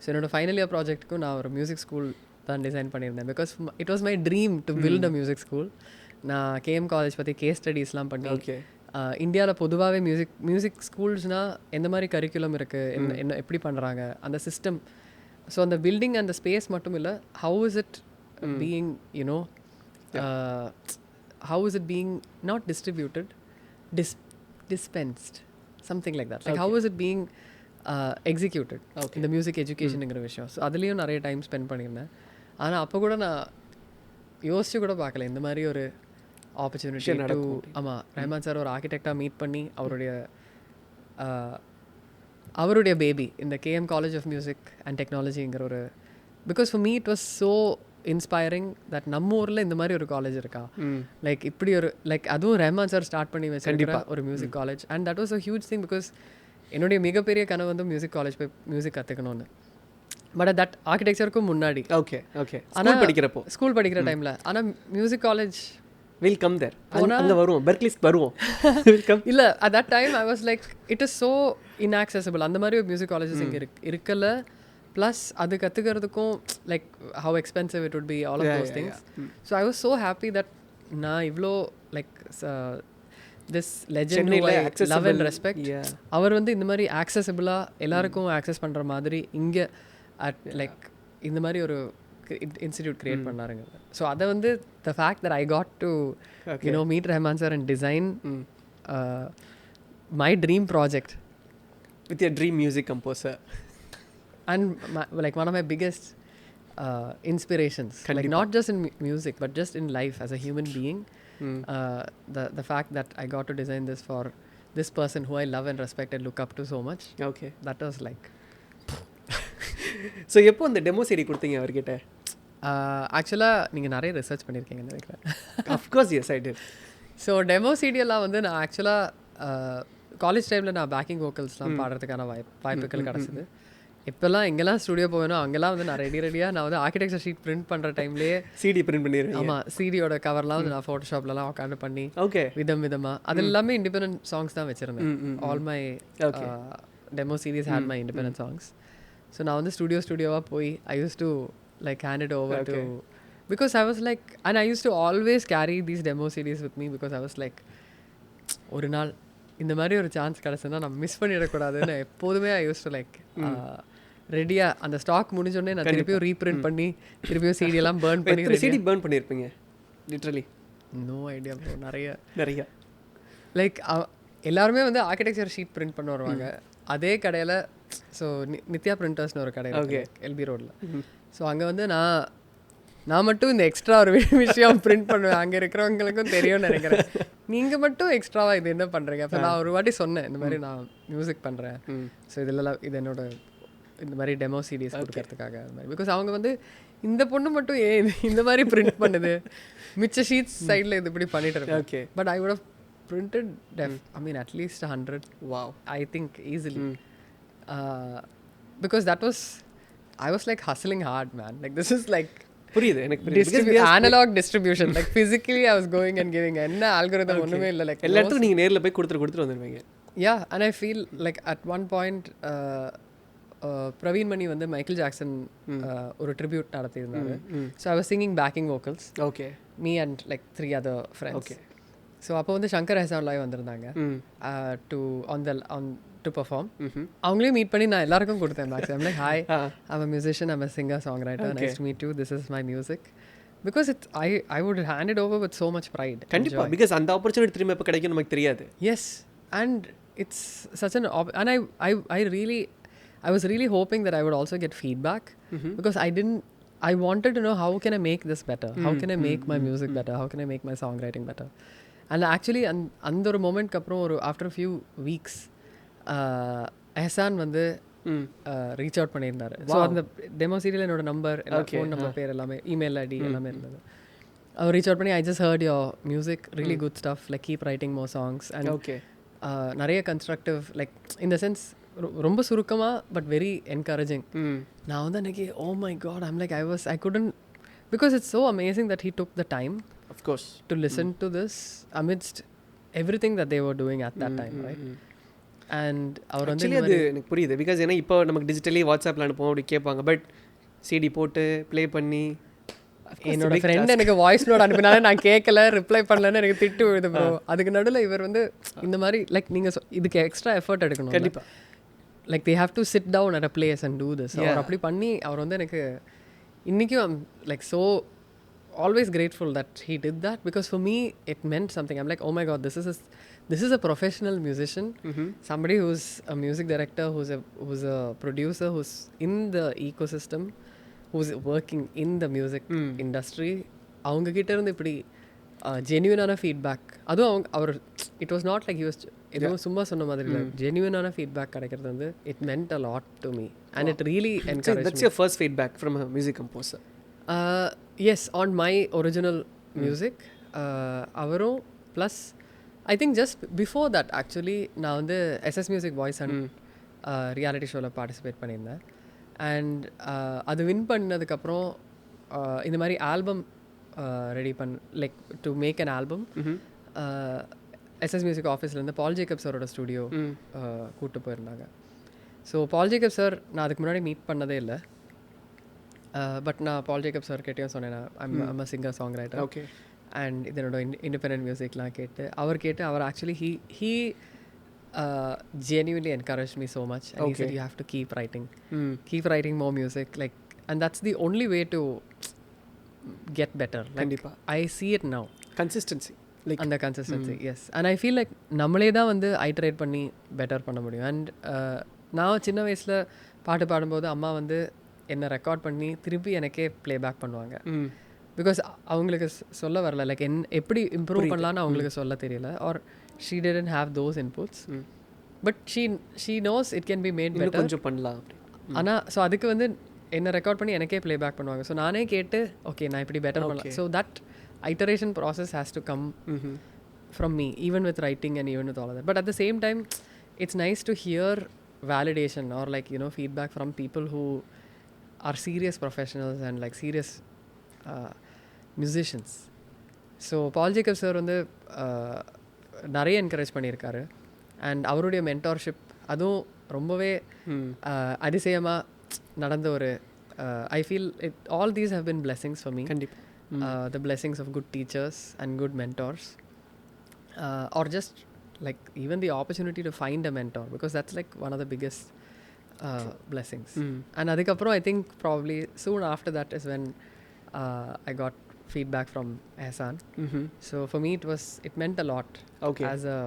ஸோ என்னோடய ஃபைனல் இயர் ப்ராஜெக்ட்டுக்கும் நான் ஒரு மியூசிக் ஸ்கூல் தான் டிசைன் பண்ணியிருந்தேன். Because it was my dream to build a music school. நான் கேஎம் காலேஜ் பற்றி கேஸ் ஸ்டடீஸ்லாம் பண்ணி இந்தியாவில் பொதுவாகவே மியூசிக் ஸ்கூல்ஸ்னால் எந்த மாதிரி கரிக்குலம் இருக்குது, என்ன எப்படி பண்ணுறாங்க அந்த சிஸ்டம். ஸோ அந்த பில்டிங் அந்த ஸ்பேஸ் மட்டும் இல்லை, how is it being you know how is it being not distributed dispensed, something like that. Like how is it being executed in the music educationங்கிற விஷயம். ஸோ அதுலேயும் நிறைய டைம் ஸ்பெண்ட் பண்ணியிருந்தேன். ஆனால் அப்போ கூட நான் யோசிச்சு கூட பார்க்கல இந்த மாதிரி ஒரு ஆப்பர்ச்சுனிட்டி டு. ஆமாம், ரஹ்மான் சார் ஒரு ஆர்கிடெக்டாக மீட் பண்ணி அவருடைய பேபி இந்த KM college of music and டெக்னாலஜிங்கிற ஒரு because for me it was so inspiring that நம்ம ஊரில் இந்த மாதிரி ஒரு காலேஜ் இருக்கா, லைக் இப்படி ஒரு லைக் அதுவும் ரஹ்மான் சார் ஸ்டார்ட் பண்ணி வச்சிருக்கிற ஒரு music college. And that was a huge thing because என்னுடைய மிகப்பெரிய கனவு வந்து மியூசிக் காலேஜ் போய் மியூசிக் கற்றுக்கணும்னு. பட் தட் ஆர்கிடெக்சருக்கும் முன்னாடி ஆனால் ஸ்கூல் படிக்கிற டைமில். ஆனால் music college will come there அங்கே வருவோம், பெர்க்லிஸ்க்கு வருவோம். இல்லை at that time I was like it is so inaccessible. அந்த மாதிரி ஒரு மியூசிக் காலேஜஸ் இங்கே இருக்கல. ப்ளஸ் அது கற்றுக்கிறதுக்கும் like how expensive it would be, all of those things. So I was so happy that நான் இவ்வளோ like this legend love and respect அவர் வந்து இந்த மாதிரி ஆக்சசிபிளாக எல்லாருக்கும் ஆக்சஸ் பண்ணுற மாதிரி இங்கே அட் லைக் இந்த மாதிரி ஒரு இன்ஸ்டிடியூட் கிரியேட் பண்ணாருங்க. ஸோ அதை வந்து the fact that I got to you know meet Rahman sir and design my dream project with your dream music composer. And like one of my biggest inspirations, like not just in music but just in life as a human being. The fact that I got to design this for this person who I love and respect and look up to so much. Okay, that was like so எப்போ அந்த டெமோ சிடி கொடுத்தீங்க அவர்கிட்ட? ஆக்சுவலாக நீங்கள் நிறைய ரிசர்ச் பண்ணியிருக்கீங்கன்னு நினைக்கிறேன். Of course, yes I did. So demo சிடியெல்லாம் வந்து நான் ஆக்சுவலாக காலேஜ் டைமில் நான் பேக்கிங் வோக்கல்ஸ்லாம் பாடுறதுக்கான வாய்ப்புகள் கிடச்சிது. இப்போல்லாம் எங்கெல்லாம் ஸ்டுடியோ போவேனோ அங்கெல்லாம் வந்து நான் ரெடியாக நான் வந்து ஆர்கிடெக்சர் ஷீட் பிரிண்ட் பண்ணுற டைம்லேயே சிடி பிரிண்ட் பண்ணிடுறேன். ஆமாம், சிடியோட கவர்லாம் வந்து நான் ஃபோட்டோஷாப்லலாம் உட்காந்து பண்ணி விதமாக அது எல்லாமே இண்டிபெண்டன்ட் சாங்ஸ் தான் வச்சுருந்தேன். All my demo series had my independent songs. So நான் வந்து ஸ்டுடியோவாக போய் I use to like hand it over to because I was like and I use to always carry these demo series with me because I was like ஒரு நாள் இந்த மாதிரி ஒரு சான்ஸ் கிடச்சுன்னா நான் மிஸ் பண்ணிடக்கூடாதுன்னு எப்போதுமே ஐ யூஸ் டு லைக் ரெடியாக அந்த ஸ்டாக் முடிஞ்சோடனே நான் திருப்பியும் ரீப்ரிண்ட் பண்ணி திருப்பியும் சிடியெல்லாம் பேர்ன் பண்ணி சிடி பேர்ன் பண்ணியிருப்பீங்க லிட்ரலி? No idea bro. நிறைய லைக் எல்லாருமே வந்து ஆர்கிடெக்சர் ஷீட் பிரிண்ட் பண்ண வருவாங்க. அதே கடையில் ஸோ நித்யா பிரிண்டர்ஸ்னு ஒரு கடை Okay. எல்பி ரோடில். ஸோ அங்கே வந்து நான் மட்டும் இந்த எக்ஸ்ட்ரா ஒரு விஷயம் பிரிண்ட் பண்ணுவேன். அங்கே இருக்கிறவங்களுக்கும் தெரியும்னு நினைக்கிறேன். நீங்கள் மட்டும் எக்ஸ்ட்ராவாக இது என்ன பண்ணுறீங்க? அப்போ நான் ஒரு வாட்டி சொன்னேன், இந்த மாதிரி நான் மியூசிக் பண்ணுறேன், ஸோ இதெல்லாம் இது என்னோட இந்த மாதிரி டெமோ சிடிஸ் கொடுக்கறதுக்காக அது மாதிரி. பிகாஸ் அவங்க வந்து இந்த பொண்ணு மட்டும் ஏன் இந்த மாதிரி பிரிண்ட் பண்ணுது, மிச்ச ஷீட்ஸ் சைடில் இது இப்படி பண்ணிட்டு இருக்கேன். Okay. But I would have printed I mean at least 100. Wow. I think easily. Because that was I was like hustling hard, man. Like this is like புரியுது எனக்கு analog distribution. Like physically I was going and giving என்ன algorithm ஒண்ணுமே இல்ல. Like எல்லா இடத்துக்கும் நீங்க நேர்ல போய் கொடுத்துட்டு வந்துருவீங்க. Yeah, and I feel like at one point Praveen Mani வந்து மைக்கேல் ஜாக்சன் ஒரு tribute நடத்தியிருந்தாரு. So I was singing backing vocals. Okay. Me and like 3 other friends. Okay. So அப்போ வந்து சங்கர் ஹசான் லைவ் வந்திருந்தாங்க டு பெர்ஃபார்ம். அவங்களையும் மீட் பண்ணி நான் எல்லாருக்கும் கொடுத்தேன். Maximum like hi, I'm a musician, I'm a singer songwriter, nice to meet you, this is my music. Because it's I would hand it over with so much pride. கண்டிப்பாக, பிகாஸ் அந்த ஆப்பர்ச்சுனிட்டி திரும்ப எப்போ கிடைக்கும் நமக்கு தெரியாது. Yes, and it's such an and I was really hoping that I would also get feedback because I wanted to know how can I make this better, how can I make my music better, how can I make my songwriting better. And actually அந்த ஒரு மொமெண்ட்க்கு அப்புறம் ஒரு ஆஃப்டர் ஃபியூ வீக்ஸ் எஹசான் வந்து ரீச் அவுட் பண்ணியிருந்தாரு. ஸோ அந்த டெமோ சீரியல் என்னோட நம்பர், ஃபோன் நம்பர், பேர் எல்லாமே, இமெயில் ஐடி எல்லாமே இருந்தது. அவர் ரீச் அவுட் பண்ணி, I just heard your music, really good stuff, like keep writing more songs. And நிறைய கன்ஸ்ட்ரக்டிவ், லைக் இந்த சென்ஸ் ரொம்ப சுருக்கமாக பட் வெரி என்கரேஜிங். நான் வந்து அன்றைக்கி oh my God, I'm like I couldn't, because it's so amazing that he took the time of course to listen to this amidst everything that they were doing at that time, right? And அவர் வந்து அது எனக்கு புரியுது. பிகாஸ் ஏன்னா இப்போ நமக்கு டிஜிட்டலி வாட்ஸ்அப்பில் அனுப்போம், அப்படி கேட்பாங்க. பட் சிடி போட்டு ப்ளே பண்ணி, என்னோட ஃப்ரெண்ட் எனக்கு வாய்ஸ் நோட் அனுப்பினாலே நான் கேட்கல, ரிப்ளை பண்ணலன்னு எனக்கு திட்டு விழுது ப்ரோ. அதுக்கு நடுவில் இவர் வந்து இந்த மாதிரி லைக் நீங்கள் இதுக்கு எக்ஸ்ட்ரா எஃபர்ட் எடுக்கணும். கண்டிப்பாக, like they have to sit down at a place and do this. அவர் அப்படி பண்ணி அவர் வந்து எனக்கு இன்றைக்கும் like so always grateful that he did that, because for me it meant something. I'm like, oh my god, this is a professional musician, somebody who's a music director, who's a producer, who's in the ecosystem, who's working in the music industry. அவங்க கிட்ட இருந்து இப்படி ஜென்யூனான ஃபீட்பேக், அதுவும் அவர் it was not like he was எதுவும் சும்மா சொன்ன மாதிரி இல்லை, ஜென்யூனான ஃபீட்பேக் கிடைக்கிறது வந்து it meant a lot to me and it really encouraged me. That's your first feedback from a music composer? Yes, on my original music. அவரும் plus I think just before that actually நான் வந்து SS music voice and reality ஷோவில் பார்ட்டிசிபேட் பண்ணியிருந்தேன். அண்ட் அது வின் பண்ணதுக்கப்புறம் இந்த மாதிரி album ready like to make an album SS music ஆஃபீஸ்லேருந்து பால் ஜேக்கப் சாரோட ஸ்டுடியோ கூப்பிட்டு போயிருந்தாங்க. ஸோ பால் ஜேக்கப் சார் நான் அதுக்கு முன்னாடி மீட் பண்ணதே இல்லை. பட் நான் பால் ஜேக்கப் சார் கேட்டையும் சொன்னேன், I'm a singer song writer. Okay. And இதனோட இண்டிபெண்டன்ட் மியூசிக்லாம் கேட்டு அவர் actually he genuinely encouraged me so much, and he said you have to keep writing more music, like, and that's the only way to get better. Like, I see it now, consistency, like and the consistency, yes. And I feel like நம்மளே தான் வந்து ஐட்ரேட் பண்ணி பெட்டர் பண்ண முடியும். அண்ட் நான் சின்ன வயசில் பாட்டு பாடும்போது அம்மா வந்து என்னை ரெக்கார்ட் பண்ணி திருப்பி எனக்கே ப்ளேபேக் பண்ணுவாங்க. பிகாஸ் அவங்களுக்கு சொல்ல வரல, லைக் எப்படி இம்ப்ரூவ் பண்ணலான்னு அவங்களுக்கு சொல்ல தெரியல, or she didn't have those inputs. But she knows it can be made better, கொஞ்சம் பண்ணலாம். ஆனால் ஸோ அதுக்கு வந்து என்னை ரெக்கார்ட் பண்ணி எனக்கே ப்ளேபேக் பண்ணுவாங்க. ஸோ நானே கேட்டு ஓகே நான் இப்படி பெட்டர் பண்ணலாம். So that iteration process has to come from me, even with writing and even with all that. But at the same time it's nice to hear validation or like, you know, feedback from people who are serious professionals and like serious musicians. So Paul Jacob sir வந்து நிறைய என்கரேஜ் பண்ணியிருக்காரு. அண்ட் அவருடைய மென்டார்ஷிப் அதுவும் ரொம்பவே அதிசயமாக நடந்த ஒரு I feel all these have been blessings for me. The blessings of good teachers and good mentors, or just like even the opportunity to find a mentor, because that's like one of the biggest blessings. And adikapro I think probably soon after that is when I got feedback from Ehsan. So for me it meant a lot. Okay. As a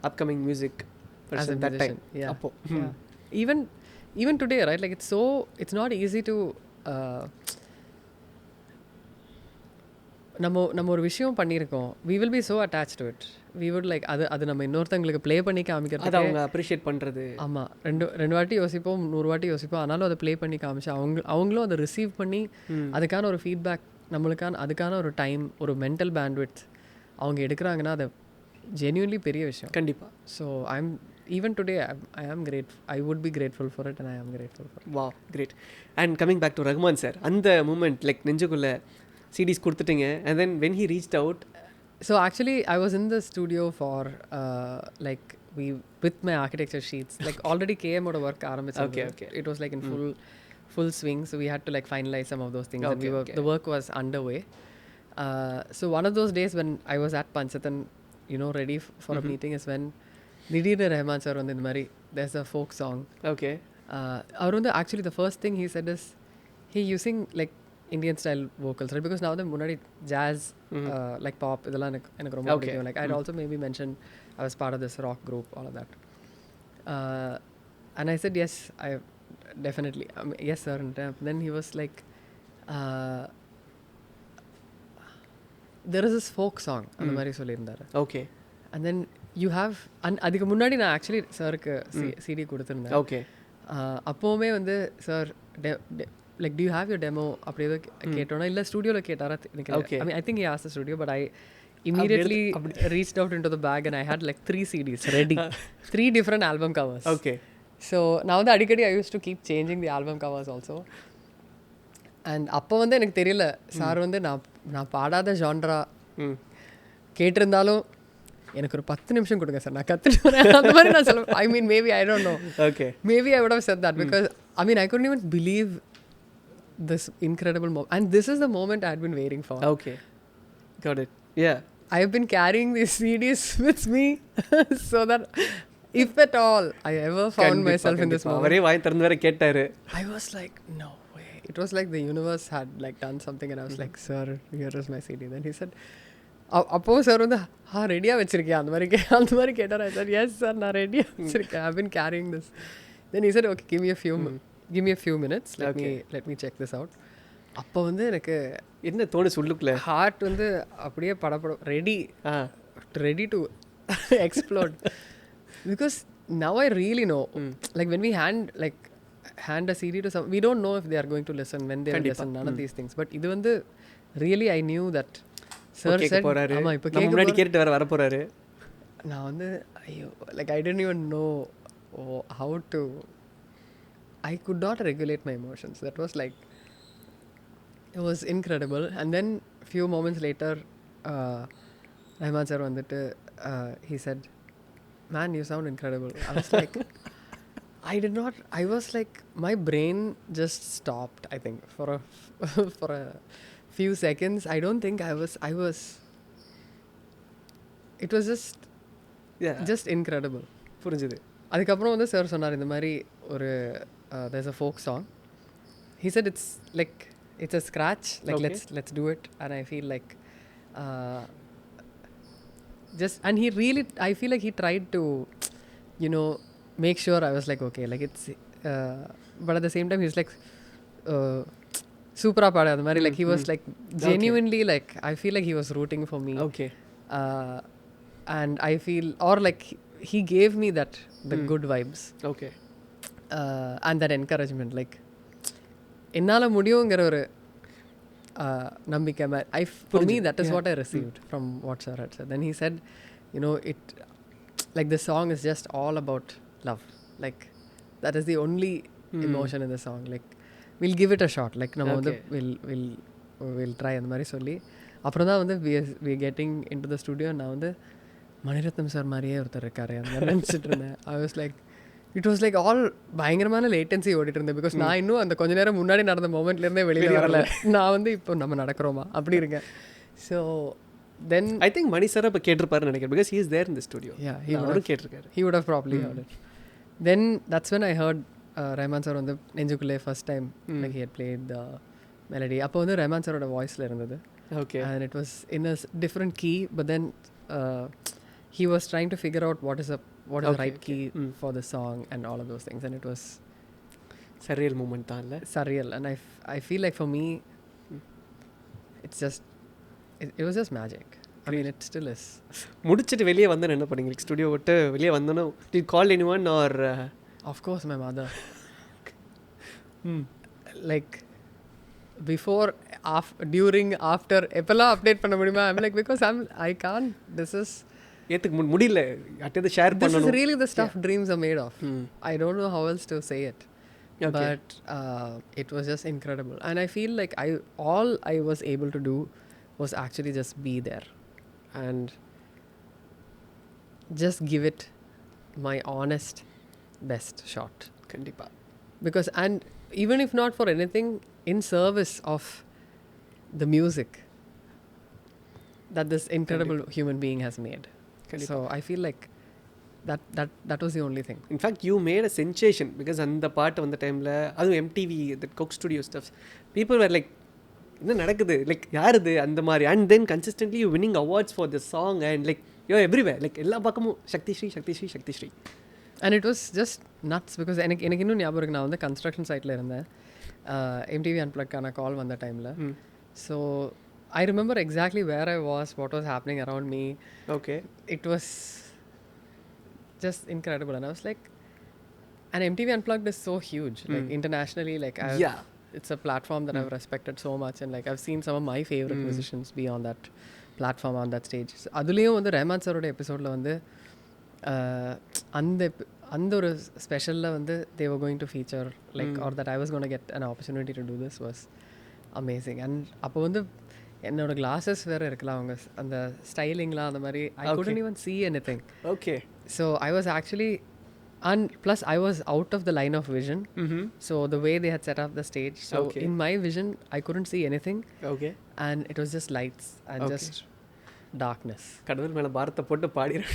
upcoming music person, as a that musician. time. Yeah. Appo. Yeah. even today, right? Like it's not easy to நம்ம ஒரு விஷயம் பண்ணியிருக்கோம், we will be so attached to it. We would like அது நம்ம இன்னொருத்தங்களுக்கு ப்ளே பண்ணி காமிக்கிறது, அதை அவங்க அப்ரிஷியேட் பண்ணுறது. ஆமாம், ரெண்டு வாட்டி யோசிப்போம், 100 வாட்டி யோசிப்போம். ஆனாலும் அதை ப்ளே பண்ணி காமிச்சு அவங்களும் அதை ரிசீவ் பண்ணி அதுக்கான ஒரு ஃபீட்பேக், அதுக்கான ஒரு டைம், ஒரு மென்டல் பேண்ட்விட்த் அவங்க எடுக்கிறாங்கன்னா அதை ஜென்யூன்லி பெரிய விஷயம் கண்டிப்பாக. So even today I am grateful. I would be grateful for it and I am grateful for it. Wow, great. And coming back to Rahman sir, அந்த மூமெண்ட் லைக் நெஞ்சுக்குள்ளே CDs கொடுத்துட்டீங்க, and then when he reached out. So actually I was in the studio for like with my architecture sheets, like already came out of work ஆரம்பிச்சது. Okay. It was like in full swing, so we had to like finalize some of those things, and the work was underway. So one of those days when I was at Panchatan, ready for a meeting, is when திடீர்னு ரஹ்மான் சார் வந்து இந்த மாதிரி there's a folk song. Okay. அவர் வந்து actually the first thing he said is he using like Indian style vocals, right? Because now வந்து முன்னாடி jazz, like pop, இதெல்லாம் எனக்கு ரொம்ப பிடிக்கும். Like I'd also maybe mentioned I was part of this rock group, all of that. And I said yes, I definitely, yes sir. And then he was like there is this folk song அந்த மாதிரி சொல்லியிருந்தாரு. Okay. And then you have, அதுக்கு முன்னாடி நான் ஆக்சுவலி சாருக்கு சிடி கொடுத்துருந்தேன். ஓகே. அப்போவுமே வந்து sir like do you have your demo அப்படி ஏதோ கேட்டோன்னா, இல்லை ஸ்டுடியோவில் கேட்டாரா எனக்கு. I mean I think he asked the studio, but I immediately reached out into the bag and I had like 3 CDs ready. 3 different album covers. Okay. So நான் வந்து அடிக்கடி I used to keep changing the album covers also. And அப்போ வந்து எனக்கு தெரியல சார் வந்து நான் பாடாத ஜான்ரா கேட்டிருந்தாலும் எனக்கு ஒரு 10 நிமிஷம் கொடுங்க சார், நான் கற்றுட்டு வரேன், அந்த மாதிரி நான் சொல்லுவேன். I mean maybe I don't know. Okay. Maybe I would have said that because I mean I couldn't even believe this incredible moment, and this is the moment I had been waiting for. Okay. Got it. Yeah. I have been carrying these CDs with me so that if at all I ever found myself in this moment. அவரே வாய் திறந்து வர கேட்டாரு. I was like no way. It was like the universe had like done something and I was like, sir, here is my CD. Then he said, அப்போ சார் வந்து ரெடியாக வச்சுருக்கேன் அந்த மாதிரி கேட்டார். I said yes sir, நான் ரெடியாக வச்சுருக்கேன், I've been carrying this. Then he said okay, give me a few minutes, let me check this out. அப்போ வந்து எனக்கு என்ன தோணு சொல்லுக்குள்ள ஹார்ட் வந்து அப்படியே படப்படம் ready to explode. Because now I really know, like when we hand a CD to some, we don't know if they are going to listen, when they will listen, none of these things. But இது வந்து really I knew that sir said ஆமா இப்போ கேட்க முன்னாடி கேட்டு வர போறாரு. நான் வந்து ஐயோ like I didn't even know how to, I could not regulate my emotions. That was like, it was incredible. And then few moments later Rahman sir வந்துட்டு he said, man, you sound incredible. I was like I was like, my brain just stopped, I think, for a few seconds. I don't think I was it was just incredible. புரிஞ்சுது. அதுக்கப்புறம் வந்து சார் சொன்னார் இந்த மாதிரி ஒரு there's a folk song. He said it's a scratch, like let's do it. And I feel like and he really, I feel like he tried to make sure I was like okay, like it's but at the same time he was like super apart அந்த மாதிரி, like he was like genuinely like I feel like he was rooting for me. Okay. And I feel, or like he gave me that the good vibes. Okay. And that encouragement, like என்னால முடியுங்கிற ஒரு நம்பிக்கை. For me that is what I received from what sir had said. Then he said, it like the song is just all about love, like that is the only emotion in the song, like we'll give it a shot, like நம்ம வந்து we'll try அந்த மாதிரி சொல்லி அப்புறம் தான் வந்து we getting into the studio. நான் வந்து மணிரத்னம் சார் மாதிரியே ஒருத்தர் இருக்காரு அந்த மாதிரி நினச்சிட்டு இருந்தேன். I was like, it was like all பயங்கரமான லேட்டன்சி ஓடிட்டு இருந்தேன். பிகாஸ் நான் இன்னும் அந்த கொஞ்ச நேரம் முன்னாடி நடந்த மொமெண்ட்லேருந்தே வெளியே வரல. நான் வந்து இப்போ நம்ம நடக்கிறோமா அப்படி இருக்கேன். So then I think Mani sir அப்போ கேட்டிருப்பாருன்னு நினைக்கிறேன், because he is there in the studio. Yeah, அவரும் கேட்டிருக்காரு. He would have probably heard it. Then that's when I heard Rahman sir வந்து நெஞ்சுக்குள்ளே first time like he had played the melody. அப்போ வந்து Rahman sir ஓட வாய்ஸில் இருந்தது. Okay. And it was in a different key, but then he was trying to figure out what is the right key for the song and all of those things, and it was surreal moment தான் இல்ல surreal. And I feel like for me it's just it was just magic. I mean, it still is. முடிச்சிட்டு வெளியே வந்து என்ன பண்ணீங்க? ஸ்டுடியோ விட்டு வெளியே வந்தோன்னே did you call anyone or of course my mother. Like before, during, after எப்பெல்லாம் அப்டேட் பண்ண முடியுமா? I'm like, because I can't, this is ஏத்துக்க முடியல, அட்டது ஷேர் பண்ணனும். This is really the stuff dreams are made of. I don't know how else to say it. Okay. But it was just incredible, and I feel like all I was able to do was actually just be there and just give it my honest best shot. Kandipa. Because, and even if not for anything, in service of the music that this incredible human being has made. Kandipa. So I feel like that was the only thing. In fact, you made a sensation because அந்த பாட்டு வந்த டைமில் அதுவும் MTV, that Coke Studio stuff, people were like, என்ன நடக்குது, லைக் யார் இது அந்த மாதிரி. And then consistently you winning awards for the song and like you everywhere, like எல்லா பக்கமும் Sakthisree. And it was just nuts because எனக்கு இன்னும் ஞாபகம் இருக்கு, நான் வந்து கன்ஸ்ட்ரக்ஷன் சைட்டில் இருந்தேன், MTV Unpluggedக்கான கால் வந்த டைமில். So I remember exactly where I was, what was happening around me. Okay. It was just incredible, and I was like, and MTV Unplugged is so huge, like internationally, like it's a platform that I've respected so much, and like I've seen some of my favorite musicians be on that platform, on that stage. அதுலேயும் வந்து ரஹ்மான் சாரோட எபிசோடில் வந்து அந்த ஒரு ஸ்பெஷலில் வந்து they were going to feature like or that I was going to get an opportunity to do this was amazing. And அப்போ வந்து என்னோட கிளாஸஸ் வேறு இருக்கலாம், அவங்க அந்த ஸ்டைலிங்லாம் அந்த மாதிரி I couldn't even see anything. Okay. So I was actually, and plus I was out of the line of vision. So the way they had set up the stage, so in my vision I couldn't see anything. Okay. And it was just lights and just darkness. கடவுள் மேல பாரத்தை போட்டு பாடிறேன்.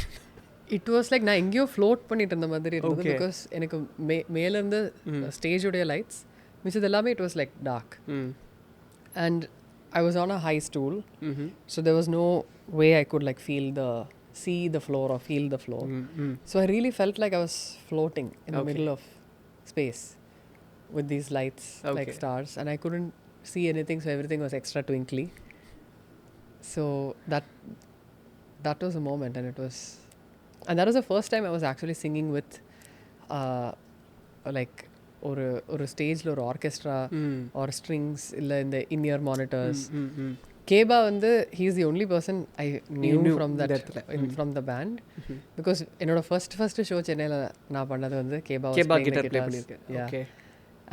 It was like நான் எங்கேயோ ஃப்ளோட் பண்ணிட்டு இருந்த மாதிரி இருந்தது, because எனக்கு மேலேருந்து ஸ்டேஜுடைய லைட்ஸ் மிச்சது எல்லாமே it was like dark. And I was on a high stool, so there was no way I could like see the floor or feel the floor. So I really felt like I was floating in the middle of space with these lights like stars, and I couldn't see anything, so everything was extra twinkly. So that was a moment, and that was the first time I was actually singing with like ஒரு ஸ்டேஜில் ஒரு ஆர்கெஸ்ட்ரா ஆர் ஸ்ட்ரிங்ஸ் இல்லை இந்த இன்-இயர் மானிட்டர்ஸ். கேபா வந்து he is the only person I knew from the band, because என்னோட ஃபர்ஸ்ட் ஷோ சென்னையில் நான் பண்ணது வந்து கேபா கிட்டார் ப்ளே பண்ணிருக்கேன். Okay.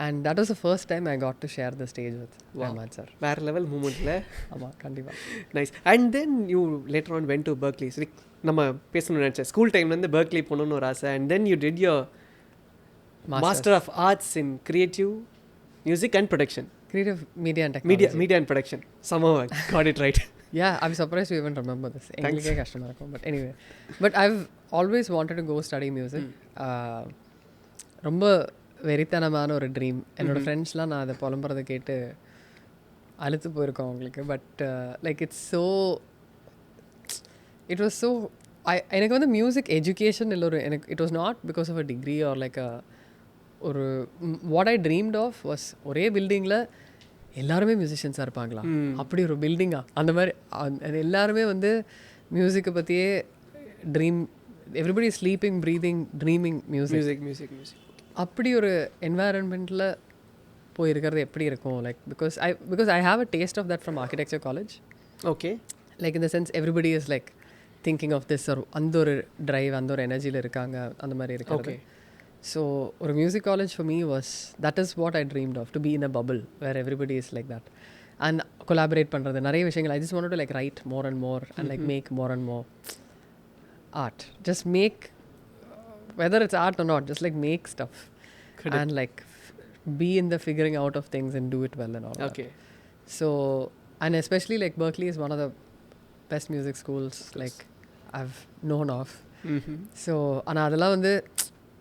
And that was the first time I got to share the stage with Rahman sir. வேற லெவல் மூமெண்ட்ல. ஆமா கண்டிப்பா. Nice. And then you later on went to Berkeley. நம்ம பேசணும்னு நினைச்சேன், ஸ்கூல் டைம்ல இருந்து பெர்க்லி போகணும்னு ஒரு ஆசை. And then you did your Master of Arts in Creative Music and Production. Creative Media and Technology. Media and Production. Somehow I got it right. Yeah, I'm surprised you even remember this. English கஷ்டமா இருக்கும். But anyway. But I've always wanted to go study music. ரொம்ப வெறித்தனமான ஒரு ட்ரீம். என்னோட ஃப்ரெண்ட்ஸ்லாம் நான் அதை புலம்புறதை கேட்டு அழுத்து போயிருக்கோம் அவங்களுக்கு. But like it was so எனக்கு வந்து மியூசிக் எஜுகேஷன் இல்லை, எனக்கு it was not because of a degree or like ஒரு what I dreamt of was ஒரே பில்டிங்கில் எல்லாருமே மியூசிஷியன்ஸாக இருப்பாங்களா, அப்படி ஒரு பில்டிங்காக அந்த மாதிரி எல்லாருமே வந்து மியூசிக்கை பற்றியே dream, everybody sleeping breathing dreaming music அப்படி ஒரு என்வாயரன்மெண்ட்டில் போயிருக்கிறது எப்படி இருக்கும். Like because I have a taste of that from architecture college. Okay. Like in the sense everybody is like thinking of this, அந்த ஒரு ட்ரைவ், அந்த ஒரு எனர்ஜியில் இருக்காங்க, அந்த மாதிரி இருக்காங்க. ஸோ ஒரு music college for me was that is what I dreamt of, to be in a bubble where everybody is like that and collaborate பண்ணுறது நிறைய விஷயங்கள். I just want to like write more and more and like make more and more art. Just make, whether it's art or not, just like make stuff. Correct. And like be in the figuring out of things and do it well and all that. So, and especially like Berkeley is one of the best music schools like I've known of. So ஆனால் அதெல்லாம் வந்து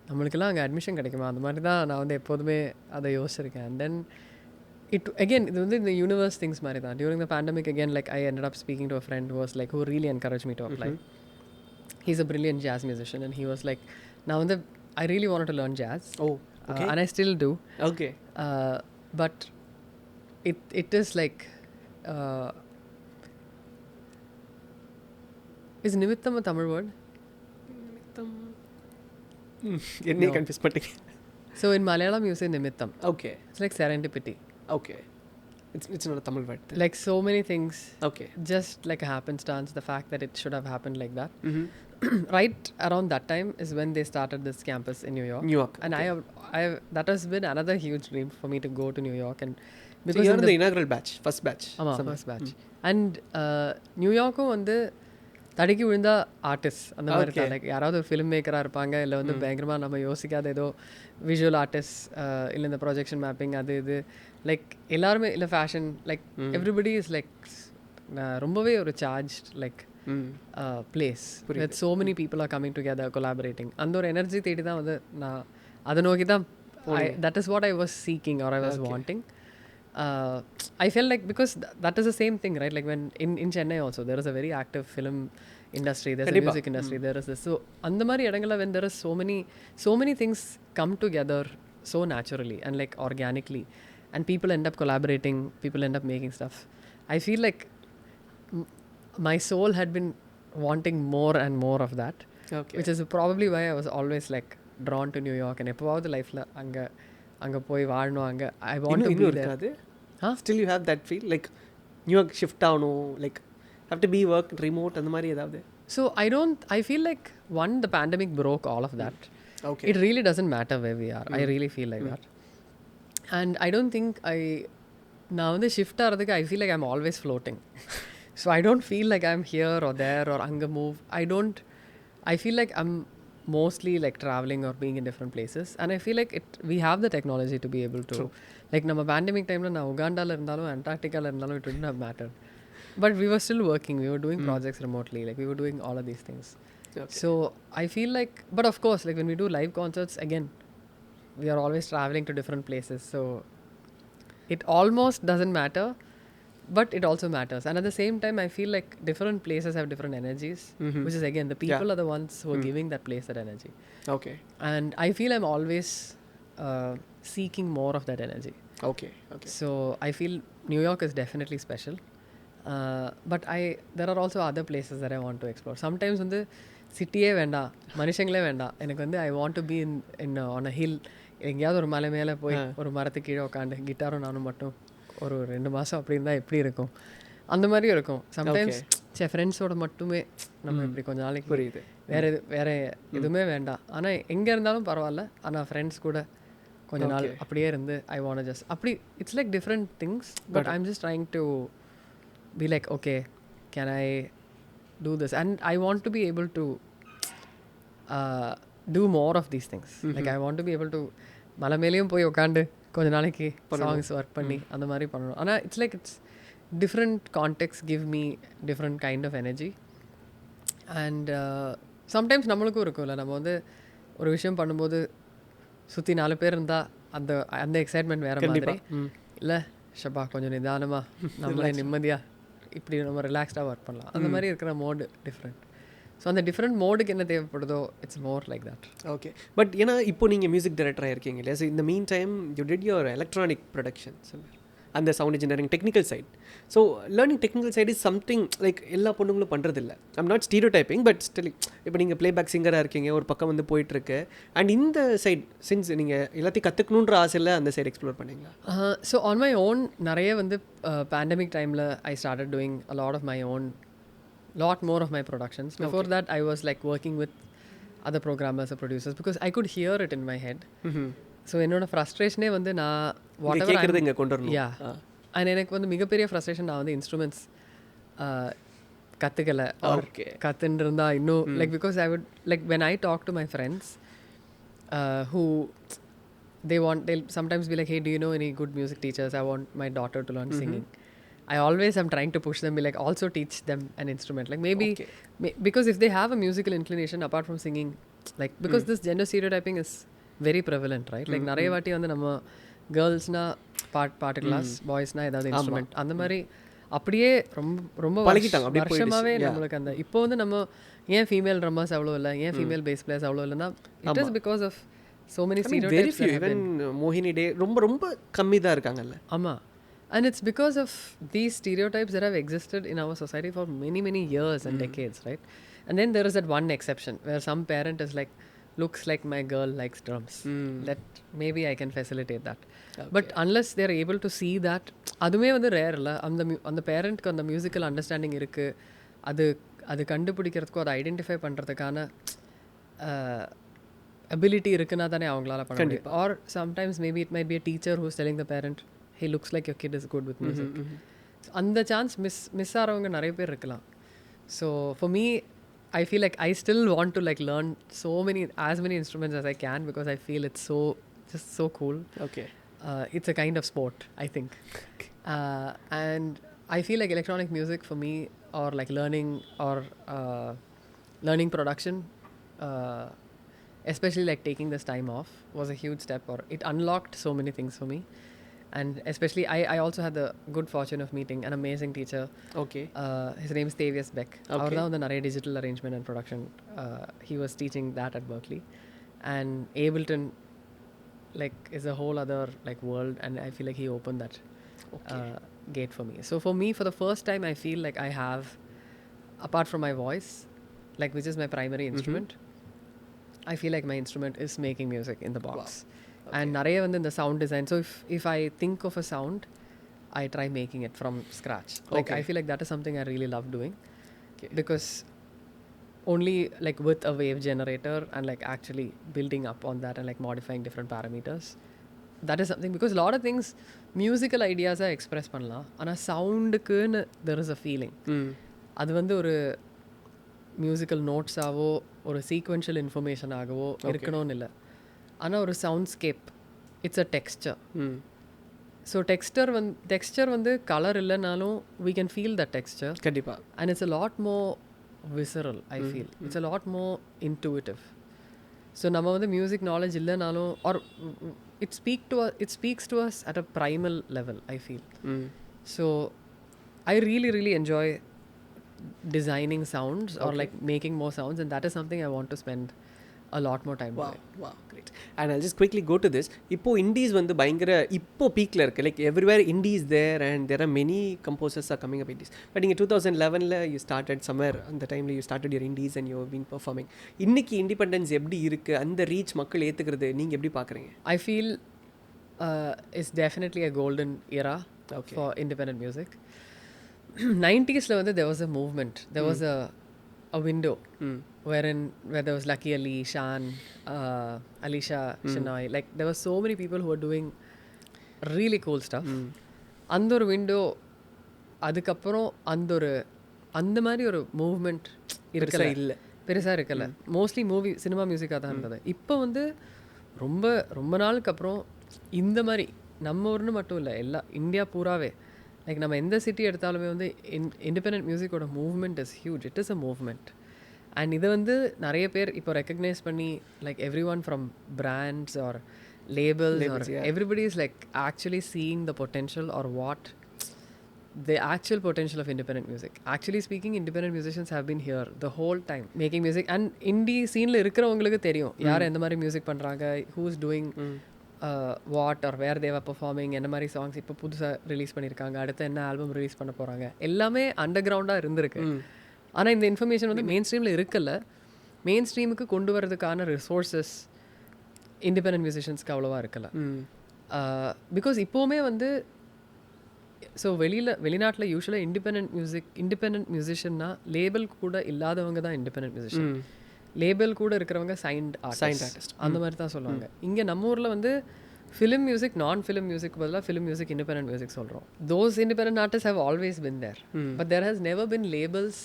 நம்மளுக்கெல்லாம் அங்கே அட்மிஷன் கிடைக்குமா, அந்த மாதிரி தான் நான் வந்து எப்போதுமே அதை யோசிச்சிருக்கேன். And then இது வந்து இந்த யூனிவர்ஸ் திங்ஸ் மாதிரி தான். During the pandemic again, like I ended up speaking to a friend who was like, who really encouraged me to apply. he's a brilliant jazz musician, and he was like, now I really wanted to learn jazz. Oh, okay. And I still do. Okay. But it is like, is nimittam a Tamil word? என்னையே No. கன்ஃபியூஸ் பண்ணிட்டீங்க. So in Malayalam you say nimittam. Okay. It's like serendipity. Okay. It's not a Tamil word. Like so many things, Okay. just like a happenstance, the fact that it should have happened like that. Mm-hmm. Right around that time is when they started this campus in New York. New York. And okay. I that has been another huge dream for me to go to New York. And So because you're in the inaugural batch, first batch. first batch. And New York வந்து தடுக்கி விழுந்தா ஆர்டிஸ்ட் அந்த மாதிரி தான். லைக் யாராவது ஒரு ஃபிலிம் மேக்கராக இருப்பாங்க, இல்லை வந்து பயங்கரமாக நம்ம யோசிக்காத ஏதோ விஷுவல் ஆர்டிஸ்ட், இல்லை இந்த ப்ரொஜெக்ஷன் மேப்பிங் அது இது, லைக் எல்லாருமே, இல்லை fashion, like everybody is like ரொம்பவே ஒரு charge like place with so many people are coming together collaborating. அந்த ஒரு எனர்ஜி தேடி தான் வந்து நான் அதை நோக்கி தான், that is what I was seeking or I was wanting. I felt like, because that is the same thing, right? Like when in Chennai also there is a very active film industry, there's a music industry, there is this. So அந்த மாதிரி இடங்கள்ல when there is so many things come together so naturally and like organically, and people end up collaborating, people end up making stuff, I feel like my soul had been wanting more and more of that. Okay. Which is probably why I was always like drawn to New York. And எப்போவாவது லைஃப்ல அங்கே போய் வாழணும், அங்கே I want to be there. Still you have that feel like New York shift ஆகணும், like have to be work remote அந்த மாதிரி ஏதாவது? So I feel like the pandemic broke all of that. Okay. It really doesn't matter where we are. I really feel like that. And I don't think நான் வந்து ஷிஃப்ட் ஆகிறதுக்கு I feel like I'm always floating. So I don't feel like I'm here or there or அங்கே move. I feel like I'm mostly like traveling or being in different places, and I feel like we have the technology to be able to. True. Like நம்ம pandemic time la na Uganda la irundhalum Antarctica la irundhalum it wouldn't have mattered, but we were still working, we were doing projects remotely, like we were doing all of these things. Okay. So I feel like, but of course, like when we do live concerts again, we are always traveling to different places, so it almost doesn't matter, but it also matters. And at the same time I feel like different places have different energies, which is again the people are the ones who are giving that place that energy. Okay. And I feel I'm always seeking more of that energy. Okay. So I feel New York is definitely special, but there are also other places that I want to explore. Sometimes வந்து சிட்டியே வேண்டாம், மனுஷங்களே வேண்டாம், எனக்கு வந்து I want to be in on a hill, எங்கேயாவது ஒரு மலை மேலே போய் ஒரு மரத்துக்கு கீழே உட்காந்து கிட்டாரும் நானும் மட்டும் ஒரு 2 மாதம் அப்படி இருந்தால் எப்படி இருக்கும், அந்த மாதிரியும் இருக்கும். சம்டைம்ஸ் ஃப்ரெண்ட்ஸோட மட்டுமே நம்ம இப்படி கொஞ்சம் நாளைக்கு புரியுது, வேறு எதுவுமே வேண்டாம், ஆனால் எங்கே இருந்தாலும் பரவாயில்ல, ஆனால் ஃப்ரெண்ட்ஸ் கூட கொஞ்ச நாள் அப்படியே இருந்து ஐ வாண்ட் ஜஸ்ட் அப்படி, it's like different things, but I am just trying to be like okay can I do this, and I want to be able to do more of these things. Like I want to be able to மலை மேலேயும் போய் உட்காந்து கொஞ்ச நாளைக்கு சாங்ஸ் ஒர்க் பண்ணி அந்த மாதிரி பண்ணணும். ஆனால் it's like it's different contacts give me different kind of energy. And sometimes நம்மளுக்கும் இருக்கும்ல, நம்ம வந்து ஒரு விஷயம் பண்ணும்போது சுற்றி 4 பேர் இருந்தால் அந்த எக்ஸைட்மெண்ட் வேறு மாதிரி இல்லை, ஷபா கொஞ்சம் நிதானமாக நம்மளே நிம்மதியாக இப்படி நம்ம ரிலாக்ஸ்டாக ஒர்க் பண்ணலாம், அந்த மாதிரி இருக்கிற மோடு டிஃப்ரெண்ட். ஸோ அந்த டிஃப்ரெண்ட் மோடுக்கு என்ன தேவைப்படுதோ it's more like that. Okay. But ஏன்னா இப்போ நீங்கள் மியூசிக் டைரக்டராக இருக்கீங்க இல்லையா, ஸோ இந்த meantime you did your electronic productions, அந்த sound engineering technical side. So learning technical side is something like எல்லா பொண்ணுங்களும் பண்ணுறதில்ல. I'm not stereotyping, but still இப்போ நீங்கள் ப்ளேபேக் சிங்கராக இருக்கீங்க, ஒரு பக்கம் வந்து போயிட்டுருக்கு, அண்ட் இந்த சைட் சின்ஸ் நீங்கள் எல்லாத்தையும் கற்றுக்கணுன்ற ஆசையில் அந்த சைட் எக்ஸ்ப்ளோர் பண்ணிங்களா? ஸோ ஆன் மை ஓன் நிறைய வந்து பேண்டமிக் டைமில் I started doing a lot of my own lot more of my productions. Before that I was like working with other programmers or producers because I could hear it in my head. So என்னோட ஃப்ரஸ்ட்ரேஷனே வந்து நான் whatever கேக்குறது கொண்டு வரணும். Yeah. And எனக்கு வந்து மிகப்பெரிய ஃப்ரஸ்ட்ரேஷன் நான் வந்து இன்ஸ்ட்ருமெண்ட்ஸ் கற்றுக்கல கற்றுன்னு இருந்தா இன்னும் like because I would like when I talk to my friends who they'll sometimes be like, hey, do you know any good music teachers? I want my daughter to learn singing. I always am trying to push them, be like, also teach them an instrument. Like maybe, because if they have a musical inclination apart from singing, like, because this gender stereotyping is very prevalent, right? Like, நிறைய வாட்டி வந்து நம்ம கேர்ள்ஸ்னா பாட்டு கிளாஸ், பாய்ஸ்னா ஏதாவது இன்ஸ்ட்ருமெண்ட், அந்த மாதிரி அப்படியே ரொம்ப ரொம்ப பழகிட்டாங்க, அப்படியே வருஷமாகவே நம்மளுக்கு அந்த இப்போ வந்து நம்ம ஏன் ஃபீமேல் ட்ரம்மர்ஸ் அவ்வளோ இல்லை, ஏன் ஃபீமேல் பேஸ் பிளேயர்ஸ் அவ்வளோ இல்லைன்னா it is because of so many stereotypes. Even மோகினி டே ரொம்ப ரொம்ப கம்மி தான் இருக்காங்கல்ல. ஆமாம், and it's because of these stereotypes that have existed in our society for many years and decades, right? And then there is that one exception where some parent is like, looks like my girl likes drums, that maybe I can facilitate that. But unless they are able to see that, அதுமே வந்து ரேர் இல்லை. அந்த பேரண்ட்க்கு அந்த மியூசிக்கல் அண்டர்ஸ்டாண்டிங் இருக்குது, அது கண்டுபிடிக்கிறதுக்கும் அதை ஐடென்டிஃபை பண்ணுறதுக்கான ability இருக்குன்னா தானே அவங்களால பண்ண முடியும். Or sometimes maybe it might be a teacher who's telling the parent, hey, looks like your kid is good with music. அந்த சான்ஸ் மிஸ் ஆகிறவங்க நிறைய பேர் இருக்கலாம். So for me I feel like I still want to like learn as many instruments as I can, because I feel it's just so cool. Okay. It's a kind of sport, I think. And I feel like electronic music for me, or like learning production, especially like taking this time off, was a huge step, or it unlocked so many things for me. And especially I also had the good fortune of meeting an amazing teacher. Okay. His name is Thavius Beck. அவர் தான் வந்து நிறைய digital arrangement and production, he was teaching that at Berkeley. And Ableton like is a whole other like world, and I feel like he opened that gate for me. So for me, for the first time, I feel like I have, apart from my voice, like which is my primary instrument, I feel like my instrument is making music in the box. Wow. Okay. And நிறைய வந்து இந்த sound design, so if I think of a sound, I try making it from scratch. Like I feel like that is something I really love doing. Because only like with a wave generator and like actually building up on that and like modifying different parameters, that is something, because a lot of things musical ideas are express பண்ணலாம், ஆனால் சவுண்டுக்குன்னு there is a feeling. அது வந்து ஒரு மியூசிக்கல் நோட்ஸாவோ ஒரு சீக்வென்ஷியல் இன்ஃபர்மேஷன் ஆகவோ இருக்கணும்னு இல்லை, ஆனால் ஒரு soundscape, it's a texture. So texture வந்து கலர் இல்லைனாலும் we can feel that texture. கண்டிப்பாக. And it's a lot more visceral, I feel. It's a lot more intuitive. So நம்ம வந்து மியூசிக் நாலேஜ் இல்லைனாலும், or it speaks to us at a primal level, I feel. So I really enjoy designing sounds or like making more sounds, and that is something I want to spend a lot more time doing. Wow, great. And I'll just quickly go to this. இப்போ indies வந்து பயங்கர இப்போ பீக்ல இருக்கு, like everywhere indies there, and there are many composers are coming up indies. But in 2011 you started somewhere, அந்த டைம்ல you started your indies and you have been performing. இன்னைக்கு இண்டிபெண்டன்ஸ் எப்படி இருக்கு, அந்த ரீச் மக்கள் ஏத்துக்கிறது நீங்க எப்படி பாக்குறீங்க? I feel it's definitely a golden era for independent music. 90s la வந்து there was a movement, there was a window where there was Lucky Ali, Shan, Alisha Shenoy, like there were so many people who were doing really cool stuff. அந்த ஒரு விண்டோ, அதுக்கப்புறம் அந்த மாதிரி ஒரு மூவ்மெண்ட் இருக்கல, இல்லை பெருசாக இருக்கல. மோஸ்ட்லி சினிமா மியூசிக்காக தான் இருந்தது. இப்போ வந்து ரொம்ப ரொம்ப நாளுக்கு அப்புறம் இந்த மாதிரி நம்ம ஊர்னு மட்டும் இல்லை, எல்லா இந்தியா பூராவே, லைக் நம்ம எந்த சிட்டி எடுத்தாலுமே வந்து இண்டிபெண்டன்ட் மியூசிக்கோட movement is huge. It is a movement. And இதை வந்து நிறைய பேர் இப்போ ரெக்கக்னைஸ் பண்ணி, like everyone from brands or labels or everybody is like actually seeing the potential or what the actual potential of independent music. Actually speaking, independent musicians have been here the whole time making music. And indie scene la இருக்கிறவங்களுக்கு தெரியும் யார் எந்த மாதிரி மியூசிக் பண்ணுறாங்க, who's doing what or where they were performing, என்ன மாதிரி சாங்ஸ் இப்போ புதுசாக ரிலீஸ் பண்ணியிருக்காங்க, அடுத்து என்ன ஆல்பம் ரிலீஸ் பண்ண போகிறாங்க, எல்லாமே அண்டர் கிரவுண்டாக இருந்திருக்கு. ஆனால் இந்த இன்ஃபர்மேஷன் வந்து மெயின் ஸ்ட்ரீமில் இருக்கல. மெயின் ஸ்ட்ரீமுக்கு கொண்டு வரதுக்கான ரிசோர்ஸஸ் இண்டிபெண்டன்ட் மியூசிஷியன்ஸ்க்கு அவ்வளோவா இருக்கல. பிகாஸ் இப்போவுமே வந்து ஸோ வெளிநாட்டில் யூஸ்வலாக இண்டிபெண்டன்ட் மியூசிஷியன்னா லேபிள் கூட இல்லாதவங்க தான் இண்டிபெண்டன்ட் மியூசிஷியன். லேபிள் கூட இருக்கிறவங்க சைன்ட் ஆர்டிஸ்ட் அந்த மாதிரி தான் சொல்லுவாங்க. இங்கே நம்ம ஊரில் வந்து ஃபிலிம் மியூசிக், நான் ஃபிலிம் மியூசிக் பதிலாக ஃபிலிம் மியூசிக், இண்டிபெண்டன்ட் மியூசிக் சொல்கிறோம். Those independent artist have always been there, but there has never been labels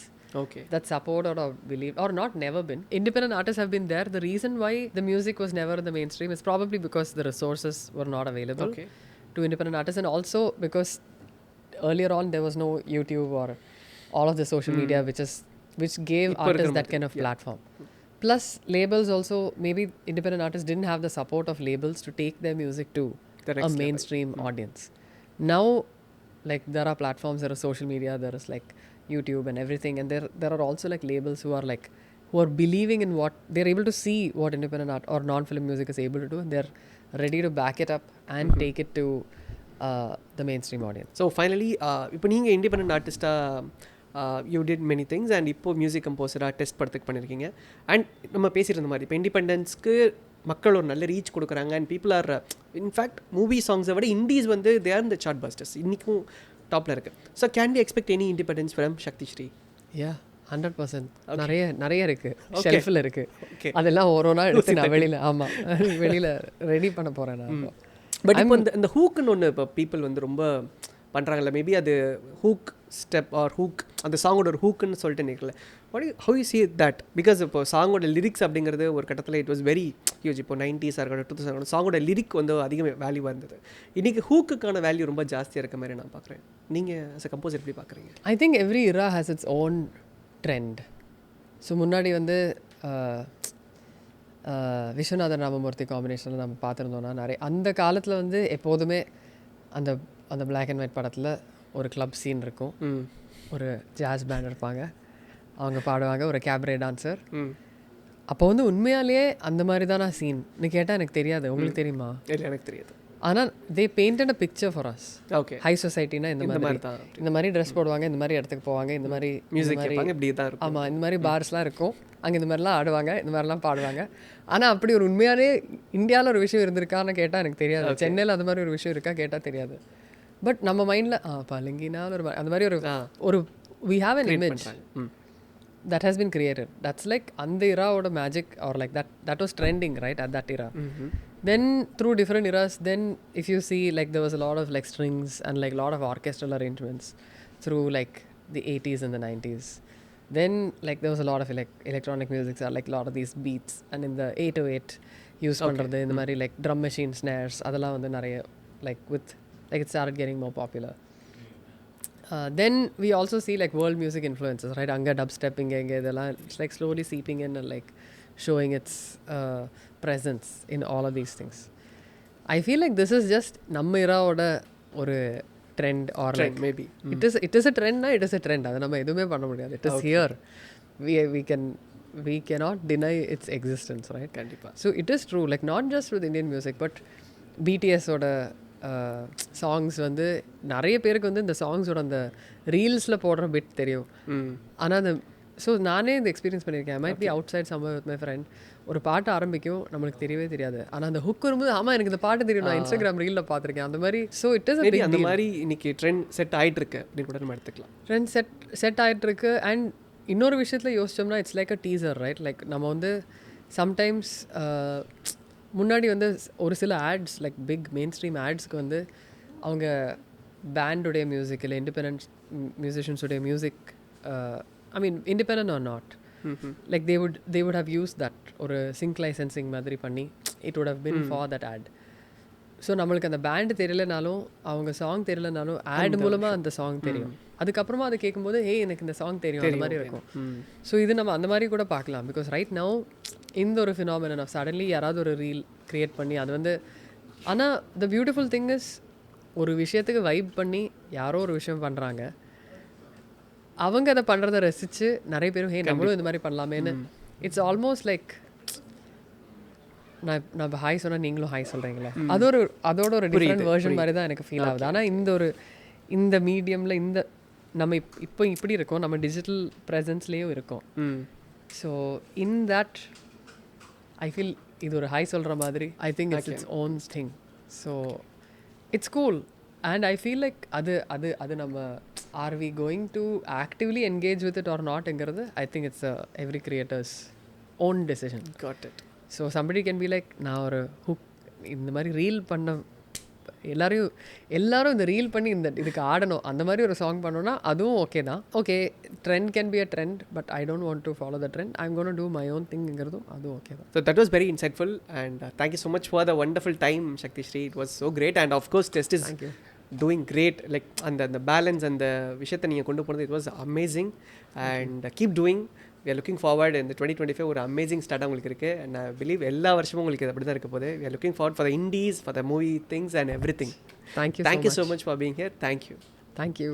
that supported or believed, or not never been. Independent artists have been there. The reason why the music was never in the mainstream is probably because the resources were not available to independent artists, and also because earlier on there was no YouTube or all of the social media which gave artists that kind of platform. Plus labels also, maybe independent artists didn't have the support of labels to take their music to a mainstream audience. Now like there are platforms, there is social media, there is like YouTube and everything, and there are also like labels who are believing in what they're able to see what independent art or non-film music is able to do, and they're ready to back it up and take it to the mainstream audience. So finally, இப்போ நீங்கள் இண்டிபெண்டன்ட் ஆர்டிஸ்ட்டாக you did many things and இப்போ மியூசிக் கம்போசராக டெஸ்ட் படத்துக்கு பண்ணியிருக்கீங்க. அண்ட் நம்ம பேசியிருந்த மாதிரி இப்போ இண்டிபெண்டன்ஸ்க்கு மக்கள் ஒரு நல்ல ரீச் கொடுக்குறாங்க and people are in fact movie சாங்ஸை விட இண்டீஸ் வந்து தே ஆர் இந்த சார்ட் பஸ்டர்ஸ் இன்றைக்கும் டாப்பில் இருக்குது. So can we expect any independence from Shakthisree? 100% நிறைய இருக்கு, ஷெல்ஃபில் இருக்கு. அதெல்லாம் ஒரு நாள் எடுத்து நான் வெளியில் ரெடி பண்ண போகிறேன் நான். பட் இப்போ இந்த ஹூக்குன்னு ஒன்று இப்போ பீப்புள் வந்து ரொம்ப பண்ணுறாங்கல்ல, மேபி அது ஹூக் ஸ்டெப் ஆர் ஹூக், அந்த சாங்கோட ஒரு ஹூக்குன்னு சொல்லிட்டு நிற்கல. How you see that? Because இப்போ சாங்கோட லிரிக்ஸ் அப்படிங்கிறது ஒரு கட்டத்தில் இட் வாஸ் வெரி ஹியூஜ். இப்போ 90s இருக்கட்டும் 2000 இருக்கட்டும் சாங்கோட லிரிக் வந்து அதிக வேல்யூவாக இருந்தது. இன்றைக்கி ஹூக்குக்கான வேல்யூ ரொம்ப ஜாஸ்தியாக இருக்க மாதிரி நான் பார்க்குறேன். நீங்கள் ஆஸ் அ கம்போசர் எப்படி பார்க்குறீங்க? I think every era has its own trend. So முன்னாடி வந்து விஸ்வநாதன் ராமமூர்த்தி காம்பினேஷனில் நம்ம பார்த்துருந்தோன்னா நிறைய அந்த காலத்தில் வந்து எப்போதுமே அந்த அந்த பிளாக் அண்ட் ஒயிட் படத்தில் ஒரு கிளப் சீன் இருக்கும், ஒரு ஜாஸ் பேண்ட் இருப்பாங்க, அவங்க பாடுவாங்க, ஒரு கேபரே டான்சர். அப்போ வந்து உண்மையாலேயே அந்த மாதிரி தானா சீன்னு கேட்டால் எனக்கு தெரியாது. உங்களுக்கு தெரியுமா? எனக்கு தெரியாது. ஆனால் they painted a picture for us. Okay, high சொசைட்டினா இந்த மாதிரி ட்ரெஸ் போடுவாங்க, இந்த மாதிரி இடத்துக்கு போவாங்க, இந்த மாதிரி மியூசிக் இப்படி தான் இருக்கும். ஆமாம், இந்த மாதிரி பார்ஸ்லாம் இருக்கும், அங்கே இந்த மாதிரிலாம் ஆடுவாங்க, இந்த மாதிரிலாம் பாடுவாங்க. ஆனால் அப்படி ஒரு உண்மையாலே இந்தியாவில் ஒரு விஷயம் இருந்திருக்கான்னு கேட்டால் எனக்கு தெரியாது. சென்னையில் அந்த மாதிரி ஒரு விஷயம் இருக்கா கேட்டால் தெரியாது. பட் நம்ம மைண்டில் பலங்கினால் ஒரு அந்த மாதிரி ஒரு we have an image that has been created. That's like அந்த eraவோட magic or like that was trending right at that era. Then through different eras, then if you see like there was a lot of like strings and like a lot of orchestral arrangements through like the 80s and the 90s. Then like there was a lot of electronic music or like a lot of these beats and in the 808 use பண்றது இந்த மாதிரி like drum machine snares அதெல்லாம் வந்து நிறைய like with like it started getting more popular. Then we also see like world music influences, right? Anga dubstep inge idella, it's like slowly seeping in and like showing its presence in all of these things. I feel like this is just நம்ம era oda ஒரு trend or trend, like maybe it is a trend na, it is a trend. அது நம்ம எதுவுமே பண்ண முடியாது. It is here. We cannot deny its existence, right? Kandipa. So it is true, like not just with Indian music but BTS oda songs வந்து நிறைய பேருக்கு வந்து இந்த சாங்ஸோட அந்த ரீல்ஸில் போடுற பிட் தெரியும். ஆனால் அந்த ஸோ நானே இந்த எக்ஸ்பீரியன்ஸ் பண்ணியிருக்கேன். I might be outside summer with my friend. ஒரு பாட்டு ஆரம்பிக்கும், நம்மளுக்கு தெரியவே தெரியாது, ஆனால் அந்த ஹுக் வரும்போது ஆமாம் எனக்கு இந்த பாட்டு தெரியும், நான் இன்ஸ்டாகிராம் ரீலில் பார்த்துருக்கேன். அந்த மாதிரி ஸோ இட் இஸ் அந்த மாதிரி இன்னைக்கு ட்ரெண்ட் செட் ஆகிட்டு இருக்கு அப்படின்னு கூட நம்ம எடுத்துக்கலாம். ட்ரெண்ட் செட் ஆகிட்டு இருக்கு. அண்ட் இன்னொரு விஷயத்தில் யோசிச்சோம்னா it's like a teaser, right? Like நம்ம வந்து சம்டைம்ஸ் முன்னாடி வந்து ஒரு சில ads like big mainstream ஆட்ஸ்க்கு வந்து அவங்க பேண்டுடைய மியூசிக் இல்லை இண்டிபெண்டன்ட் மியூசிஷியன்ஸுடைய music, I mean independent or not, like they would have used that ஒரு சிங்க் லைசன்சிங் மாதிரி பண்ணி it would have been for that ad. So நம்மளுக்கு அந்த பேண்டு தெரியலனாலும் அவங்க சாங் தெரியலனாலும் ஆட் மூலமாக அந்த சாங் தெரியும். அதுக்கப்புறமா அதை கேட்கும்போது எனக்கு இந்த சாங் தெரியும் அந்த மாதிரி இருக்கும். ஸோ இது நம்ம அந்த மாதிரி கூட பார்க்கலாம். பிகாஸ் ரைட் நவ் இந்த ஒரு ஃபினாமினன் ஆஃப் சடன்லி யாராவது ஒரு ரீல் க்ரியேட் பண்ணி அது வந்து, ஆனால் த பியூட்டிஃபுல் திங் இஸ் ஒரு விஷயத்துக்கு வைப் பண்ணி யாரோ ஒரு விஷயம் பண்ணுறாங்க, அவங்க அதை பண்ணுறதை ரசித்து நிறைய பேரும் நம்மளும் இந்த மாதிரி பண்ணலாமேன்னு. இட்ஸ் ஆல்மோஸ்ட் லைக் நான் இப்போ ஹாய் சொன்னால் நீங்களும் ஹாய் சொல்கிறீங்களே, அதோட ஒரு டிஃப்ரெண்ட் வேர்ஷன் மாதிரி தான் எனக்கு ஃபீல் ஆகுது. ஆனால் இந்த மீடியமில் இந்த நம்ம இப்போ இப்படி இருக்கோம், நம்ம டிஜிட்டல் ப்ரெசன்ஸ்லேயும் இருக்கோம். So in that I feel இது ஒரு ஹாய் சொல்கிற மாதிரி. I think it's own thing. So it's cool and I feel like அது நம்ம or we going to actively engage with it or நாட்ங்கிறது I think it's every creators own decision. Got it. So somebody can be like நான் ஒரு ஹுக் இந்த மாதிரி ரீல் பண்ண எல்லாரும் இந்த ரீல் பண்ணி இதுக்கு ஆடணும் அந்த மாதிரி ஒரு சாங் பண்ணோன்னா அதுவும் ஓகே தான். Okay, trend can be a trend but I don't want to follow the trend. I am gonna do my own திங்கிறதும் அதுவும் ஓகே தான். So that was very insightful and thank you so much for the wonderful time Shakthisree. It was so great and of course Test is doing great. Like அந்த பேலன்ஸ் அந்த விஷயத்தை நீங்கள் கொண்டு போனது it was amazing and keep doing. we are looking forward in the 2025 ஒரு அமேசிங் ஸ்டார்ட் உங்களுக்கு இருக்குது and I believe எல்லா வருஷமும் உங்களுக்கு அப்படி தான் இருக்க போகுது. we are looking forward for the indies, for the movie things and everything. Thank you so much for being here. Thank you. Thank you.